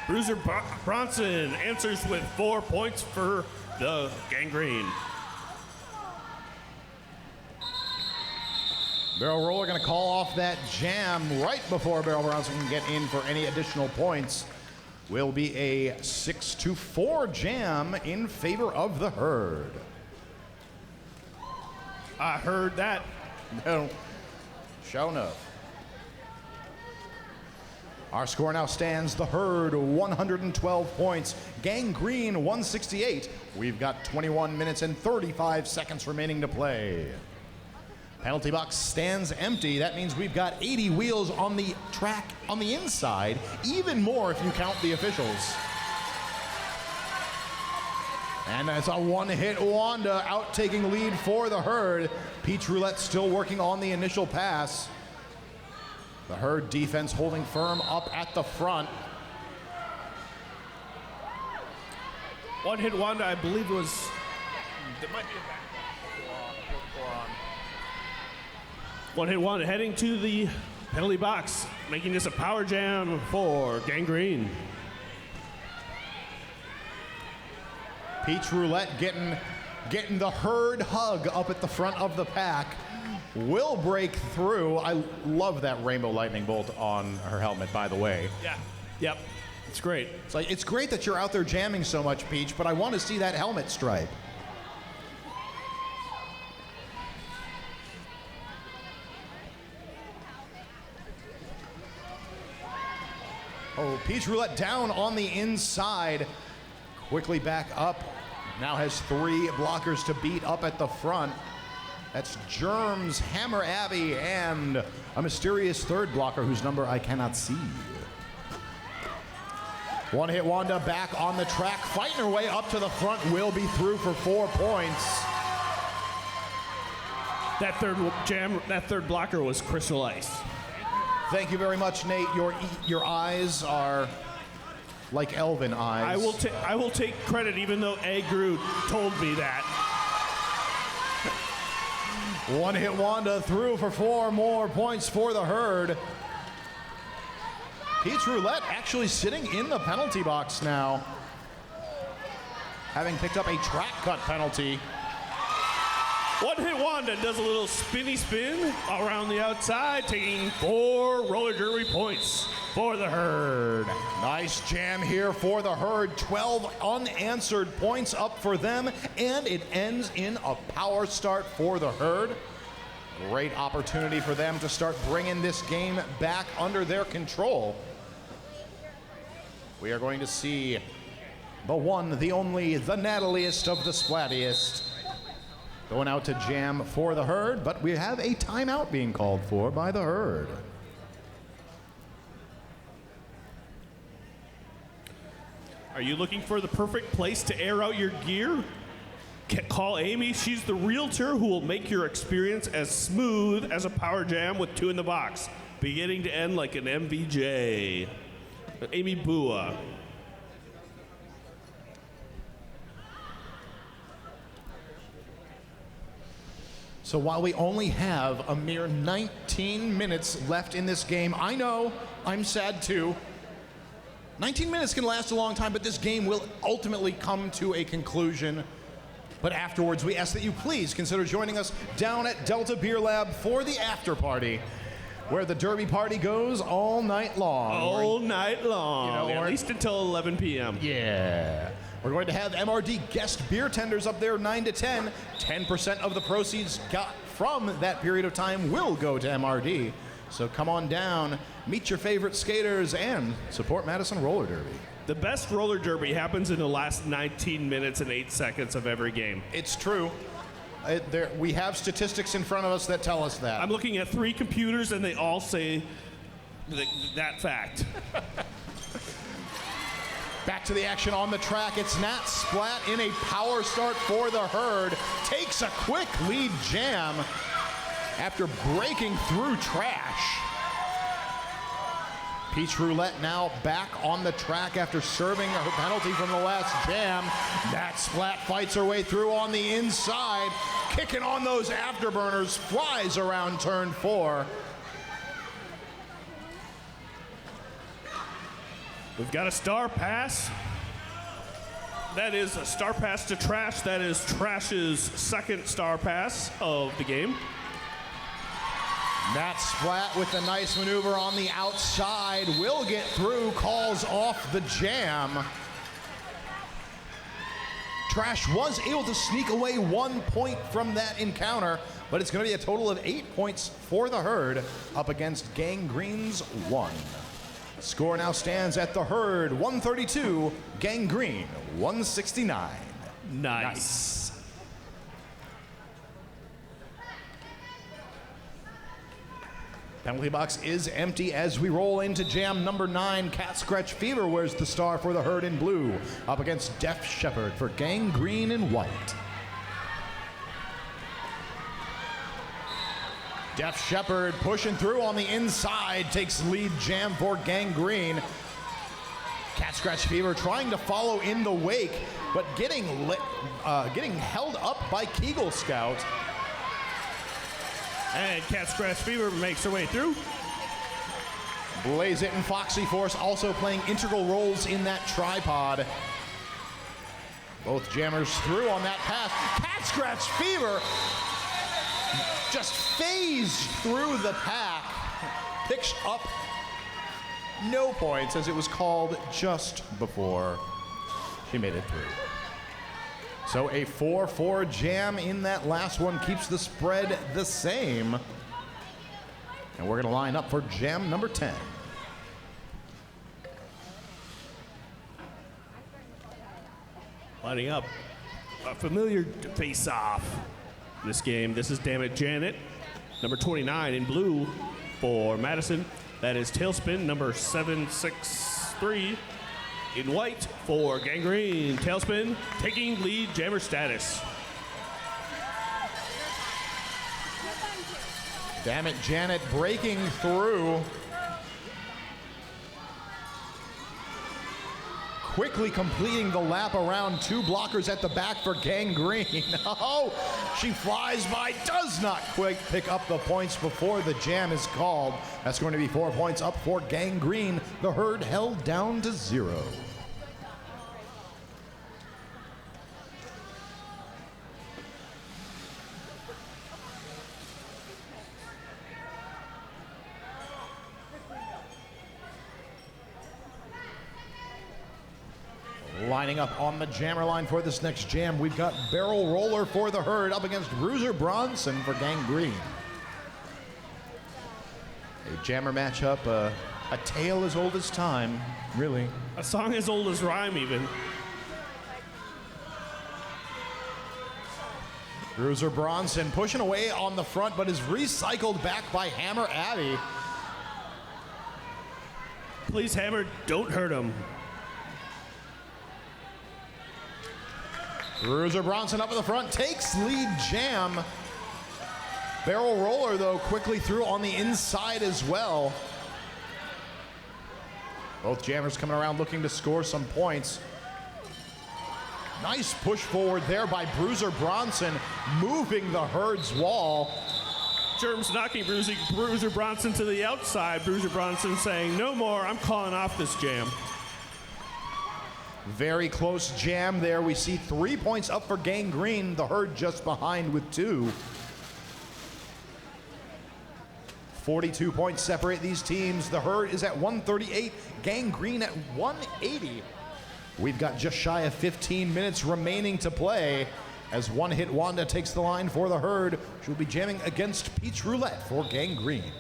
Bruiser Bronson answers with 4 points for the gangrene. Barrel roller going to call off that jam right before Barrel Bronson can get in for any additional points. Will be a 6-4 jam in favor of the herd. I heard that. No, show enough. Our score now stands the herd 112 points, gangrene 168. We've got 21 minutes and 35 seconds remaining to play. Penalty box stands empty. That means we've got 80 wheels on the track on the inside, even more if you count the officials. And that's a one-hit Wanda out taking lead for the herd. Peach Roulette still working on the initial pass. The herd defense holding firm up at the front. One hit Wanda, I believe, was. There might be a back. One hit Wanda heading to the penalty box, making this a power jam for gangrene. Peach Roulette getting the herd hug up at the front of the pack. Will break through. I love that rainbow lightning bolt on her helmet, by the way. Yeah. Yep. It's great. It's great that you're out there jamming so much, Peach, but I want to see that helmet stripe. Oh, Peach Roulette down on the inside. Quickly back up. Now has 3 blockers to beat up at the front. That's Germs, Hammer Abby, and a mysterious third blocker whose number I cannot see. One hit Wanda back on the track, fighting her way up to the front, will be through for 4 points. That third blocker was Crystal Ice. Thank you very much, Nate. Your eyes are like elven eyes. I will take credit, even though A. Groot told me that. One hit Wanda through for 4 more points for the herd. Peach Roulette actually sitting in the penalty box now, having picked up a track cut penalty. One hit Wanda does a little spinny spin around the outside, taking 4 roller derby points for the herd. Nice jam here for the herd. 12 unanswered points up for them, and it ends in a power start for the herd. Great opportunity for them to start bringing this game back under their control. We are going to see the one, the only, the nattiliest of the splattiest going out to jam for the herd, but we have a timeout being called for by the herd. Are you looking for the perfect place to air out your gear? Call Amy. She's the realtor who will make your experience as smooth as a power jam with 2 in the box, beginning to end like an MVJ. Amy Bua. So while we only have a mere 19 minutes left in this game, I know, I'm sad too. 19 minutes can last a long time, but this game will ultimately come to a conclusion. But afterwards, we ask that you please consider joining us down at Delta Beer Lab for the after party, where the Derby party goes all night long. All night long, at least until 11 p.m. Yeah. We're going to have MRD guest beer tenders up there 9 to 10. 10% of the proceeds got from that period of time will go to MRD. So come on down, meet your favorite skaters, and support Madison Roller Derby. The best roller derby happens in the last 19 minutes and 8 seconds of every game. It's true. We have statistics in front of us that tell us that. I'm looking at 3 computers, and they all say that fact. Back to the action on the track. It's Nat Splat in a power start for the herd. Takes a quick lead jam after breaking through trash. Peach Roulette now back on the track after serving her penalty from the last jam. Nat Splat fights her way through on the inside, kicking on those afterburners, flies around turn 4. We've got a star pass. That is a star pass to Trash. That is Trash's second star pass of the game. Nat Splat with a nice maneuver on the outside. Will get through, calls off the jam. Trash was able to sneak away 1 point from that encounter, but it's going to be a total of 8 points for the herd up against Gangrene's 1. Score now stands at the herd 132, Gangrene 169. Nice. Penalty box is empty as we roll into jam number 9. Cat Scratch Fever wears the star for the herd in blue, up against Deaf Shepherd for Gangrene in white. Deaf Shepherd pushing through on the inside, takes lead jam for Gangrene. Cat Scratch Fever trying to follow in the wake, but getting held up by Kegel Scout. And Cat Scratch Fever makes her way through. Blaze It and Foxy Force also playing integral roles in that tripod. Both jammers through on that pass. Cat Scratch Fever just phased through the pack. Picks up no points as it was called just before she made it through. So a 4-4 jam in that last one keeps the spread the same. And we're going to line up for jam number 10. Lining up a familiar face-off this game. This is Damn It Janet, number 29 in blue for Madison. That is Tailspin, number 763 in white for Gangrene. Tailspin taking lead jammer status. Damn It Janet breaking through. Quickly completing the lap around 2 blockers at the back for Gangrene. Oh, she flies by, does not quick pick up the points before the jam is called. That's going to be 4 points up for Gangrene. The herd held down to 0. Lining up on the jammer line for this next jam, we've got Barrel Roller for the herd up against Bruiser Bronson for Gangrene. A jammer matchup, a tale as old as time, really. A song as old as rhyme, even. Bruiser Bronson pushing away on the front, but is recycled back by Hammer Abby. Please, Hammer, don't hurt him. Bruiser Bronson up in the front, takes lead jam. Barrel Roller, though, quickly through on the inside as well. Both jammers coming around looking to score some points. Nice push forward there by Bruiser Bronson, moving the herd's wall. Germs knocking Bruiser Bronson to the outside. Bruiser Bronson saying, no more, I'm calling off this jam. Very close jam there. We see 3 points up for Gangrene, the herd just behind with 2. 42 points separate these teams. The herd is at 138, Gangrene at 180. We've got just shy of 15 minutes remaining to play as One Hit Wanda takes the line for the herd. She'll be jamming against Peach Roulette for Gangrene.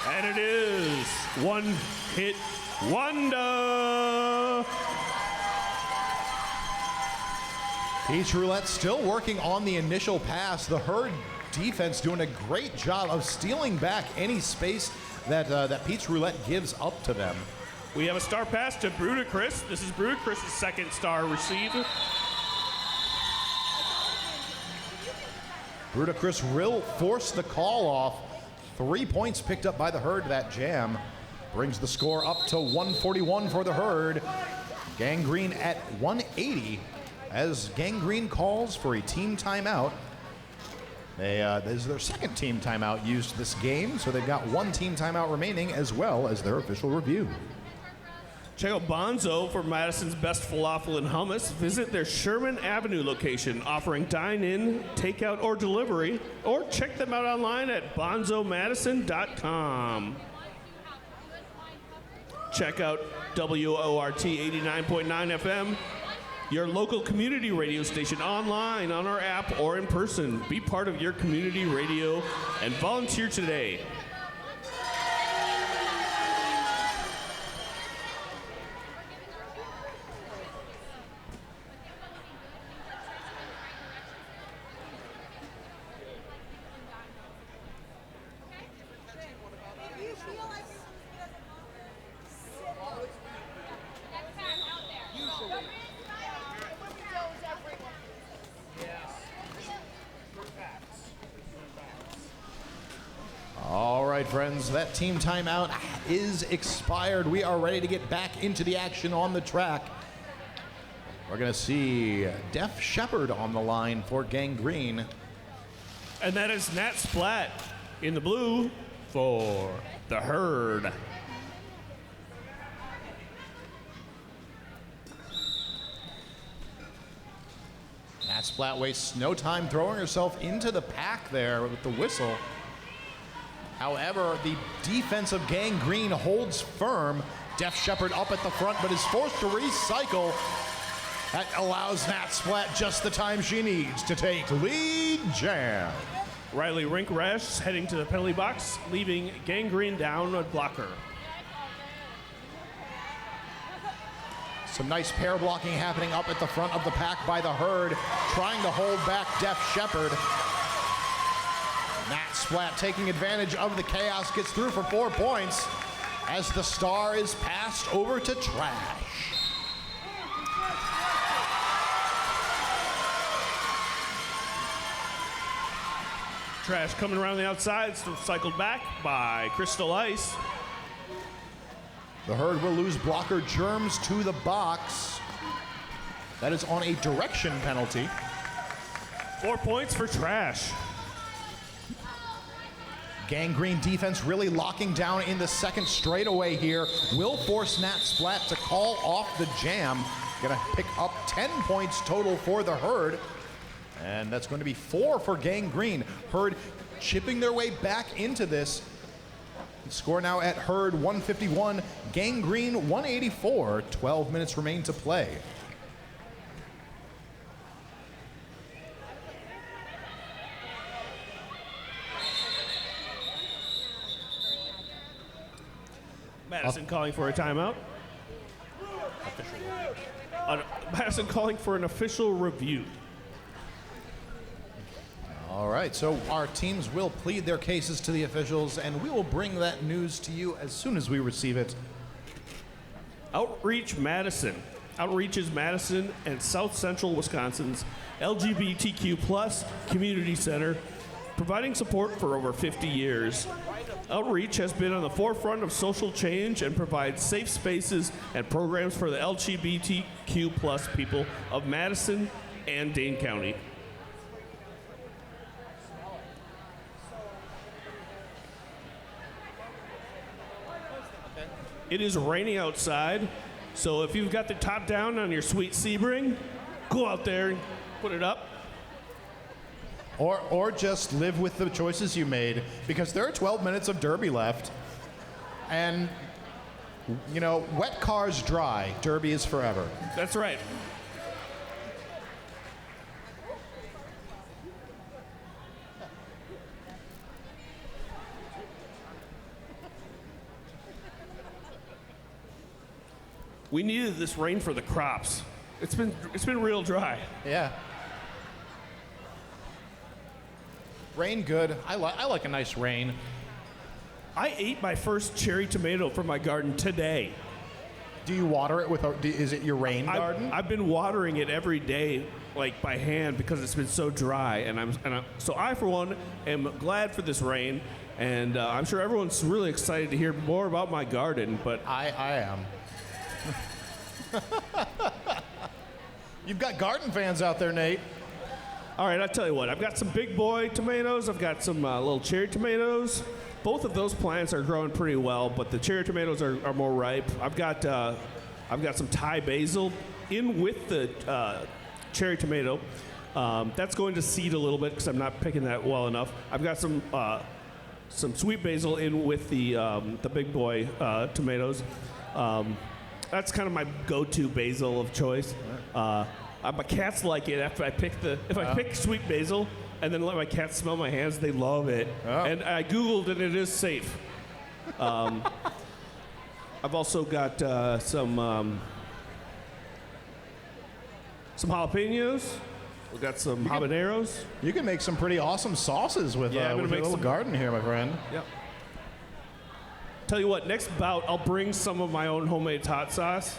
And it is One Hit Wanda. Peach Roulette still working on the initial pass. The herd defense doing a great job of stealing back any space that Pete's Roulette gives up to them. We have a star pass to Brudicris. This is Brudicris' second star receiver. Brudicris will force the call off. 3 points picked up by the Herd. That jam brings the score up to 141 for the Herd. Gangrene at 180 as Gangrene calls for a team timeout. This is their second team timeout used this game, so they've got one team timeout remaining as well as their official review. Check out Bonzo for Madison's best falafel and hummus. Visit their Sherman Avenue location offering dine-in, takeout, or delivery, or check them out online at bonzomadison.com. Check out WORT 89.9 FM, your local community radio station, online, on our app, or in person. Be part of your community radio and volunteer today. All right, friends, that team timeout is expired. We are ready to get back into the action on the track. We're going to see Def Shepherd on the line for Gangrene. And that is Nat Splat in the blue for the Herd. Nat Splat wastes no time throwing herself into the pack there with the whistle. However, the defense of Gangrene holds firm. Def Shepherd up at the front, but is forced to recycle. That allows Nat Splat just the time she needs to take lead jam. Riley Rinkrash heading to the penalty box, leaving Gangrene down a blocker. Some nice pair blocking happening up at the front of the pack by the Herd, trying to hold back Def Shepherd. Nat Splat taking advantage of the chaos, gets through for 4 points as the star is passed over to Trash. Trash coming around the outside, cycled back by Crystal Ice. The Herd will lose blocker Germs to the box. That is on a direction penalty. 4 points for Trash. Gangrene defense really locking down in the second straightaway here. Will force Nat Splat to call off the jam. Gonna pick up 10 points total for the Herd. And that's going to be 4 for Gangrene. Herd chipping their way back into this. The score now at Herd 151, Gangrene 184. 12 minutes remain to play. Madison calling for a timeout. Madison calling for an official review. All right, so our teams will plead their cases to the officials, and we will bring that news to you as soon as we receive it. Outreach Madison. Outreach is Madison and South Central Wisconsin's LGBTQ plus community center, providing support for over 50 years. Outreach has been on the forefront of social change and provides safe spaces and programs for the LGBTQ plus people of Madison and Dane County. It is raining outside, so if you've got the top down on your sweet Sebring, go out there and put it up. Or just live with the choices you made, because there are 12 minutes of Derby left. And, you know, wet cars dry, Derby is forever. That's right. We needed this rain for the crops. It's been real dry. Yeah. Rain good. I like a nice rain. I ate my first cherry tomato from my garden today. Do you water it with is it your rain garden? I've been watering it every day, like by hand, because it's been so dry. So I, for one, am glad for this rain, and I'm sure everyone's really excited to hear more about my garden. But I am. You've got garden fans out there, Nate. all right, I'll tell you what. I've got some big boy tomatoes. I've got some little cherry tomatoes. Both of those plants are growing pretty well, but the cherry tomatoes are more ripe. I've got some Thai basil in with the cherry tomato. That's going to seed a little bit because I'm not picking that well enough. I've got some sweet basil in with the big boy tomatoes. That's kind of my go-to basil of choice. My cats like it after I pick sweet basil and then let my cats smell my hands. They love it. Oh. And I Googled and it is safe. I've also got some jalapenos. We've got some habaneros. You can make some pretty awesome sauces with, Yeah, I'm gonna with your make little some- garden here, my friend. Yep. Tell you what, next bout I'll bring some of my own homemade hot sauce.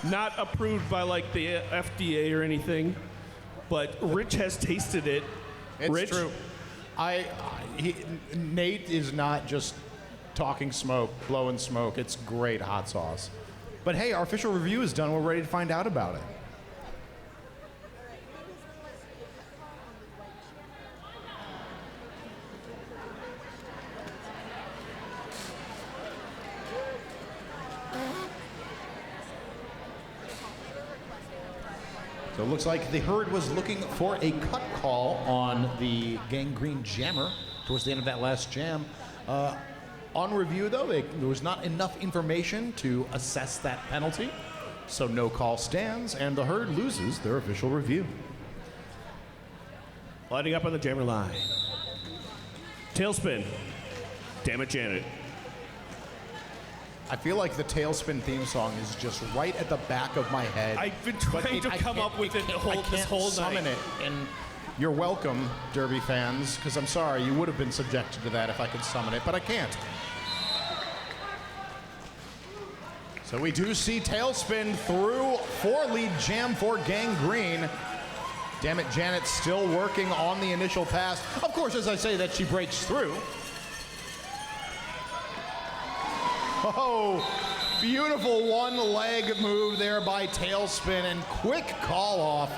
Not approved by like the FDA or anything, but Rich has tasted it. It's Rich? true. Nate is not just talking smoke, blowing smoke. It's great hot sauce. But hey, our official review is done. We're ready to find out about it. So it looks like the herd was looking for a cut call on the Gangrene Jammer towards the end of that last jam. On review, though, there was not enough information to assess that penalty, so no call stands, and the herd loses their official review. Lighting up on the jammer line. Tailspin. Damn it, Janet. I feel like the Tailspin theme song is just right at the back of my head. I've been but trying to I come can't- up with it I this can't whole summon night. it, and you're welcome, Derby fans, because I'm sorry, you would have been subjected to that if I could summon it, but I can't. So we do see Tailspin through 4-lead jam for Gangrene. Damn it, Janet still working on the initial pass. Of course, as I say that, she breaks through. Oh, beautiful one-leg move there by Tailspin, and quick call-off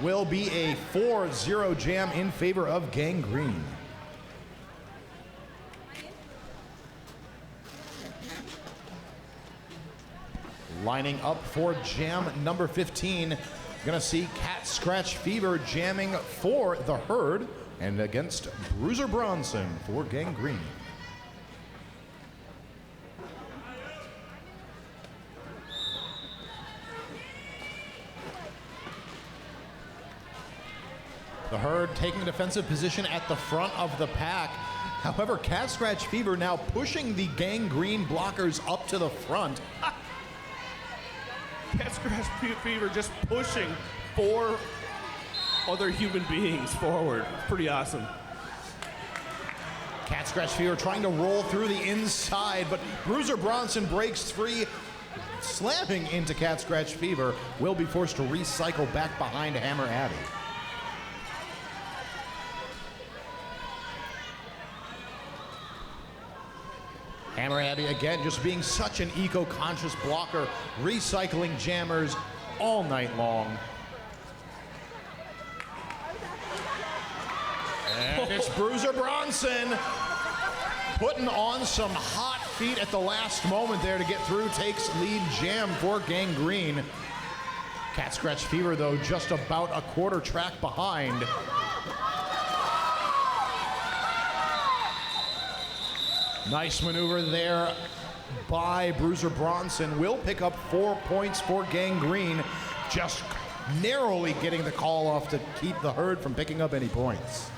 will be a 4-0 jam in favor of Gangrene. Lining up for jam number 15, gonna see Cat Scratch Fever jamming for the herd and against Bruiser Bronson for Gangrene. The herd taking a defensive position at the front of the pack. However, Cat Scratch Fever now pushing the Gangrene blockers up to the front. Cat Scratch Fever just pushing 4 other human beings forward. Pretty awesome. Cat Scratch Fever trying to roll through the inside, but Bruiser Bronson breaks free, slamming into Cat Scratch Fever, will be forced to recycle back behind Hammer Abbey. Hammer Abbey again just being such an eco-conscious blocker, recycling jammers all night long. And it's Bruiser Bronson putting on some hot feet at the last moment there to get through, takes lead jam for Gangrene. Cat Scratch Fever, though, just about a quarter track behind. Nice maneuver there by Bruiser Bronson. Will pick up 4 points for Gangrene, just narrowly getting the call off to keep the herd from picking up any points.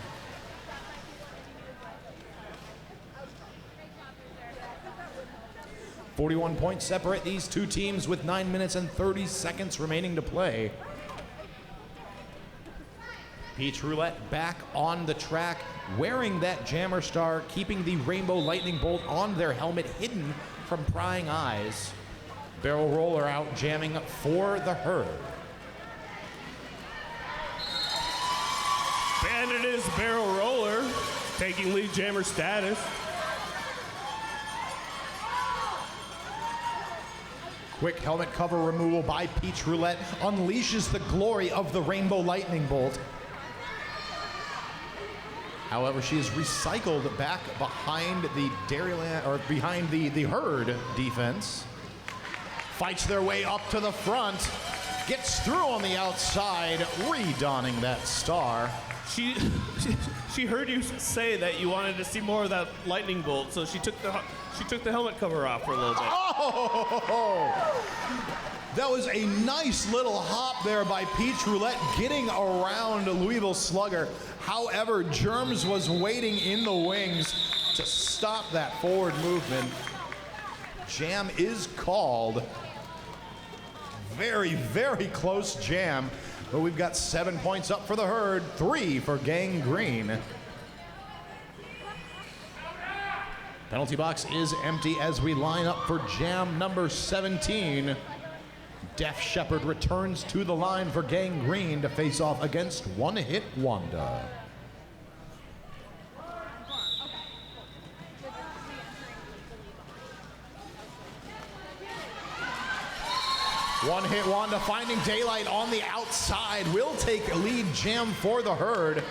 .41 points separate these two teams with 9 minutes and 30 seconds remaining to play. Peach Roulette back on the track, wearing that jammer star, keeping the rainbow lightning bolt on their helmet hidden from prying eyes. Barrel roller out, jamming for the herd. And it is barrel roller, taking lead jammer status. Quick helmet cover removal by Peach Roulette unleashes the glory of the rainbow lightning bolt. However, she is recycled back behind the Dairyland, or behind the herd defense. Fights their way up to the front, gets through on the outside, redonning that star. She heard you say that you wanted to see more of that lightning bolt, so she took the helmet cover off for a little bit. Oh! That was a nice little hop there by Peach Roulette, getting around Louisville Slugger. However, Germs was waiting in the wings to stop that forward movement. Jam is called. Very, very close jam. But we've got 7 points up for the herd, 3 for Gang Green. Penalty box is empty as we line up for jam number 17. Def Shepherd returns to the line for Gang Green to face off against One Hit Wanda. One Hit Wanda finding daylight on the outside, will take lead jam for the herd.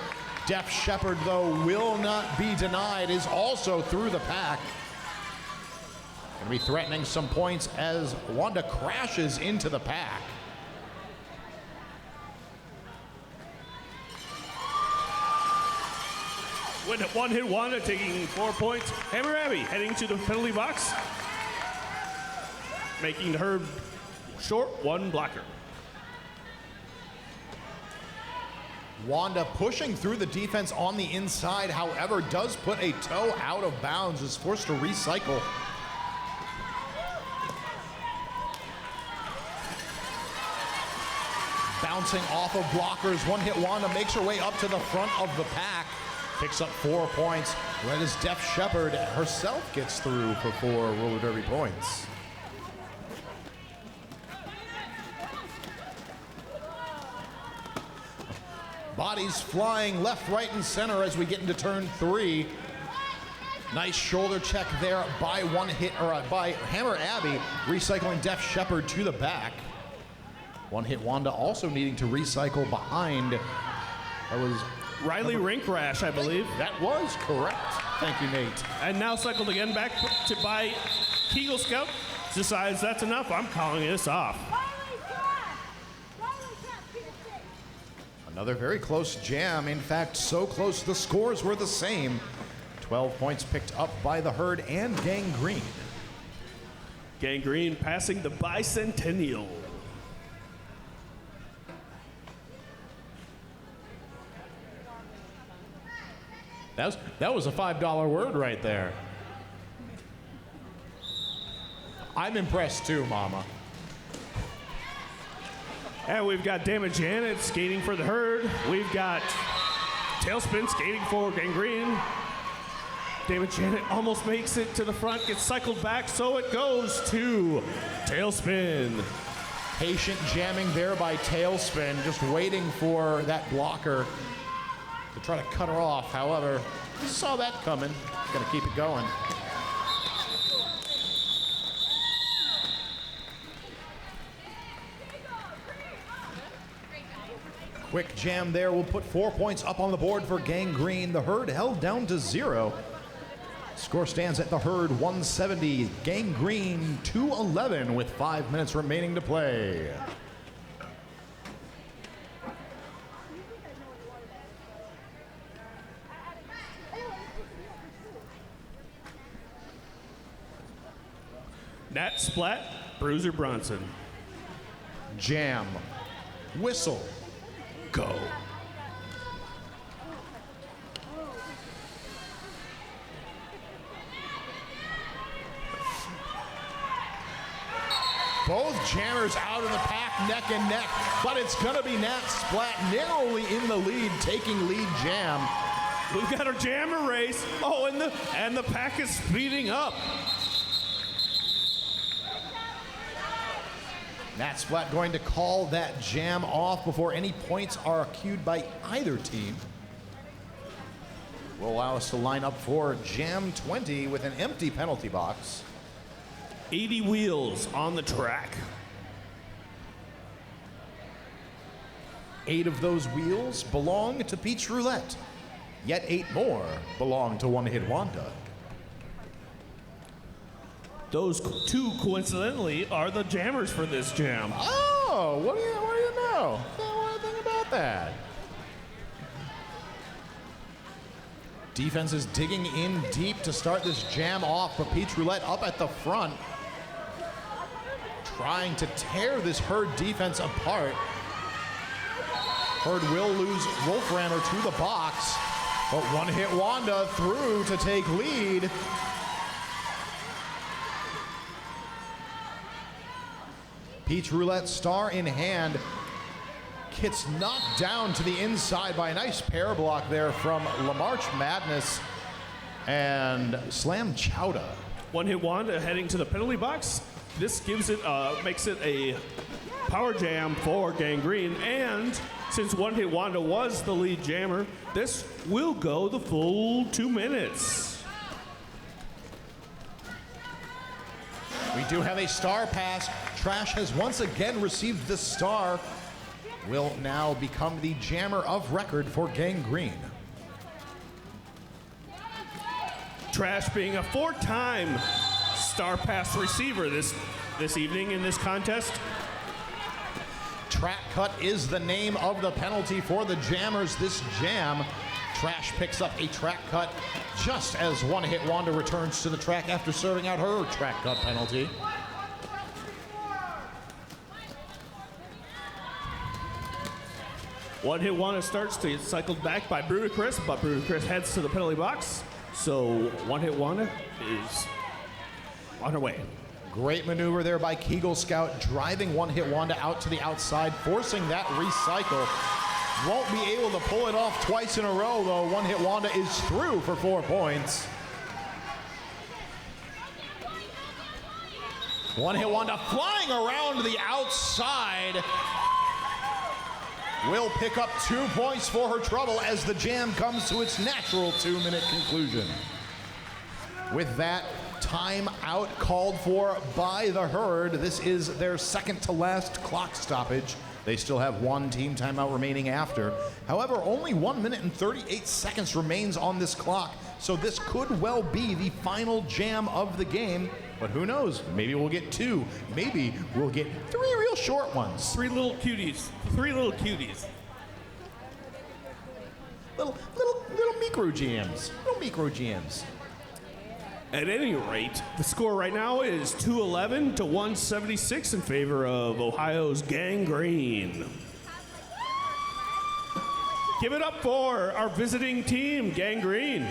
Def Shepherd, though, will not be denied, is also through the pack. Gonna be threatening some points as Wanda crashes into the pack. One Hit Wanda taking 4 points. Hammer Abby heading to the penalty box, making her short one blocker. Wanda pushing through the defense on the inside, however, does put a toe out of bounds, is forced to recycle. Bouncing off of blockers, One Hit Wanda makes her way up to the front of the pack, picks up 4 points, right as Def Shepherd herself gets through for 4 roller derby points. Bodies flying left, right, and center as we get into turn 3. Nice shoulder check there by by Hammer Abby, recycling Def Shepherd to the back. One Hit Wanda also needing to recycle behind. That was Riley Rinkrash, I believe. That was correct. Thank you, Nate. And now cycled again back to by Kegel Scout. Decides that's enough. I'm calling this off. Another very close jam. In fact, so close the scores were the same. 12 points picked up by the herd and Gang Green. Gang Green passing the Bicentennial. That was a $5 word right there. I'm impressed too, Mama. And we've got Damage Janet skating for the herd. We've got Tailspin skating for Gang Green. Damage Janet almost makes it to the front, gets cycled back, so it goes to Tailspin. Patient jamming there by Tailspin, just waiting for that blocker to try to cut her off. However, saw that coming. Gonna keep it going. Quick jam there will put 4 points up on the board for Gang Green. The herd held down to 0. Score stands at the herd 170. Gang Green 211 with 5 minutes remaining to play. Nat Splat, Bruiser Bronson. Jam. Whistle. Go. Both jammers out of the pack, neck and neck, but it's gonna be Nat Splat narrowly in the lead, taking lead jam. We've got a jammer race. Oh, and the pack is speeding up. Nat Splat going to call that jam off before any points are accrued by either team. Will allow us to line up for Jam 20 with an empty penalty box. 80 wheels on the track. 8 of those wheels belong to Peach Roulette. Yet 8 more belong to One Hit Wanda. Those two, coincidentally, are the jammers for this jam. Oh, what do you know? I don't know anything about that. Defense is digging in deep to start this jam off, but Peach Roulette up at the front, trying to tear this Herd defense apart. Herd will lose Wolframmer to the box, but One Hit Wanda through to take lead. Peach Roulette star in hand. Gets knocked down to the inside by a nice pair block there from LaMarche Madness and Slam Chowda. One Hit Wanda heading to the penalty box. This gives it, makes it a power jam for Gangrene, and since One Hit Wanda was the lead jammer, this will go the full 2 minutes. We do have a star pass. Trash has once again received the star. Will now become the jammer of record for Gangrene. Trash being a 4-time Star Pass receiver this evening in this contest. Track cut is the name of the penalty for the jammers this jam. Trash picks up a track cut just as One Hit Wanda returns to the track after serving out her track cut penalty. One Hit Wanda starts to get cycled back by Brudicrous, but Brudicrous heads to the penalty box. So One Hit Wanda is on her way. Great maneuver there by Kegel Scout, driving One Hit Wanda out to the outside, forcing that recycle. Won't be able to pull it off twice in a row, though. One Hit Wanda is through for 4 points. One Hit Wanda flying around the outside. Will pick up 2 points for her trouble as the jam comes to its natural 2-minute conclusion. With that, time out called for by the Herd. This is their second to last clock stoppage. They still have 1 team timeout remaining after. However, only 1 minute and 38 seconds remains on this clock, so this could well be the final jam of the game. But who knows? Maybe we'll get 2. Maybe we'll get 3 real short ones. 3 little cuties. 3 little cuties. Little micro jams. Little micro jams. At any rate, the score right now is 211 to 176 in favor of Ohio's Gangrene. Give it up for our visiting team, Gangrene.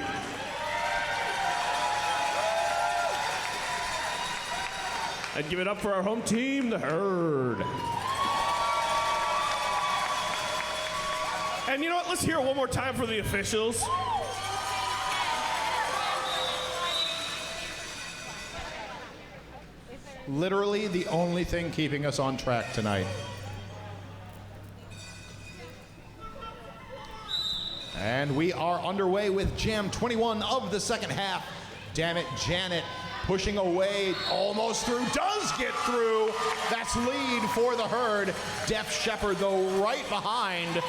And give it up for our home team, the Herd. And you know what? Let's hear it one more time for the officials. Literally the only thing keeping us on track tonight. And we are underway with Jam 21 of the second half. Damn it, Janet pushing away, almost through, does get through. That's lead for the Herd. Def Shepherd, though, right behind.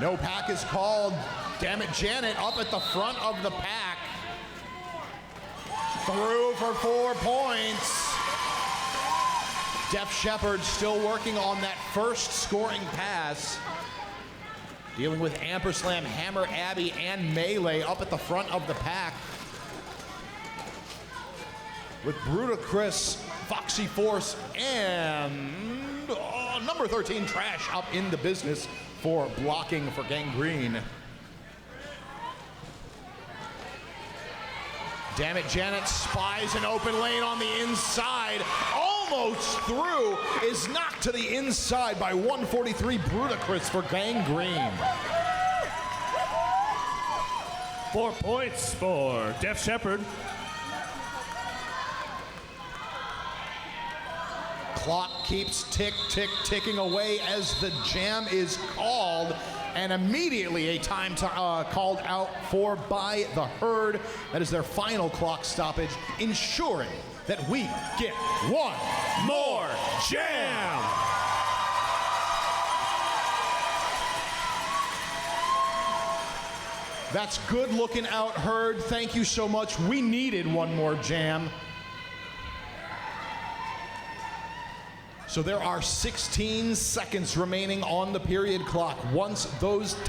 No pack is called. Damn it, Janet up at the front of the pack. Through for 4 points. Def Shepherd still working on that first scoring pass. Dealing with Amperslam, Hammer, Abby, and Melee up at the front of the pack. With Brudicrous, Foxy Force, and number 13 Trash up in the business for blocking for Gangrene. Damn it, Janet spies an open lane on the inside. Almost through, is knocked to the inside by 143 Brudicrous for Gangrene. 4 points for Def Shepherd. Clock keeps ticking away as the jam is called, and immediately a time called out for by the Herd. That is their final clock stoppage, ensuring that we get one more jam. That's good looking out, Herd. Thank you so much. We needed one more jam. So there are 16 seconds remaining on the period clock. Once that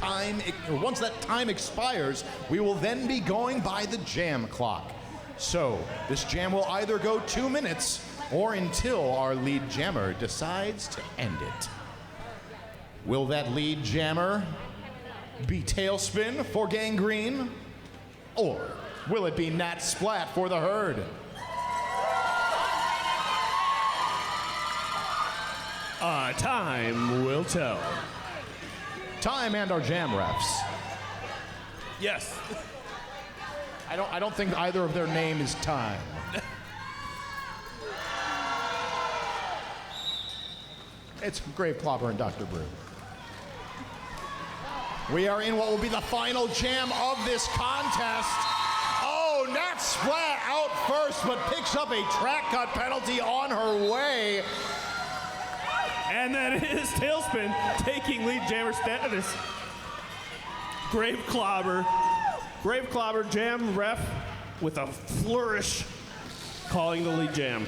time expires, we will then be going by the jam clock. So this jam will either go 2 minutes or until our lead jammer decides to end it. Will that lead jammer be Tailspin for Gangrene? Or will it be Nat Splat for the Herd? Time will tell. Time and our jam refs. Yes. I don't think either of their name is Time. It's Grave Clobber and Dr. Brew. We are in what will be the final jam of this contest. Oh, Nat Splat out first, but picks up a track cut penalty on her way. And that is Tailspin taking lead jammer status. Grave Clobber jam ref with a flourish calling the lead jam.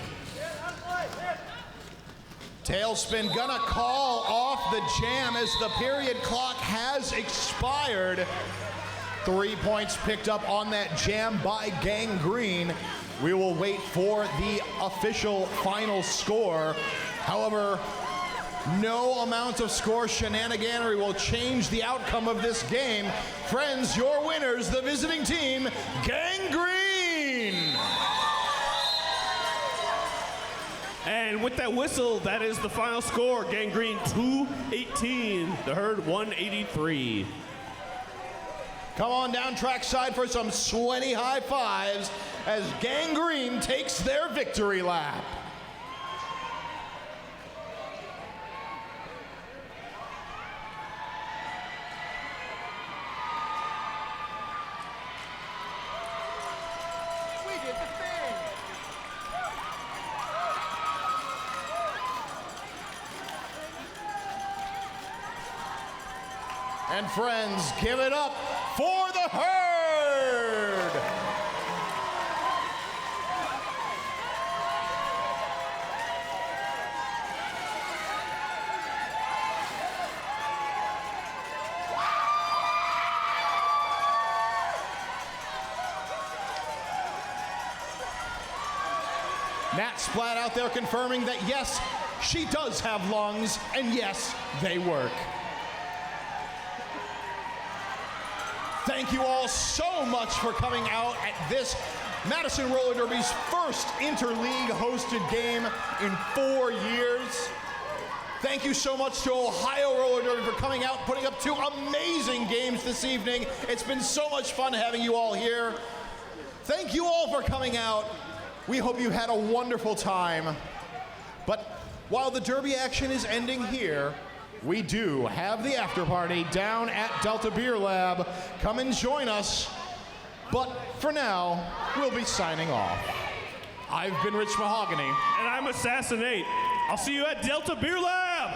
Tailspin gonna call off the jam as the period clock has expired. 3 points picked up on that jam by Gangrene. We will wait for the official final score. However, no amount of score shenaniganery will change the outcome of this game. Friends, your winners, the visiting team, Gangrene! And with that whistle, that is the final score. Gangrene 218, the Herd 183. Come on down trackside for some sweaty high fives as Gangrene takes their victory lap. And friends, give it up for the Herd! Nat Splat out there confirming that yes, she does have lungs, and yes, they work. Thank you all so much for coming out at this Madison Roller Derby's first interleague hosted game in 4 years. Thank you so much to Ohio Roller Derby for coming out, putting up 2 amazing games this evening. It's been so much fun having you all here. Thank you all for coming out. We hope you had a wonderful time. But while the Derby action is ending here, we do have the after party down at Delta Beer Lab. Come and join us. But for now, we'll be signing off. I've been Rich Mahogany. And I'm Assassinate. I'll see you at Delta Beer Lab.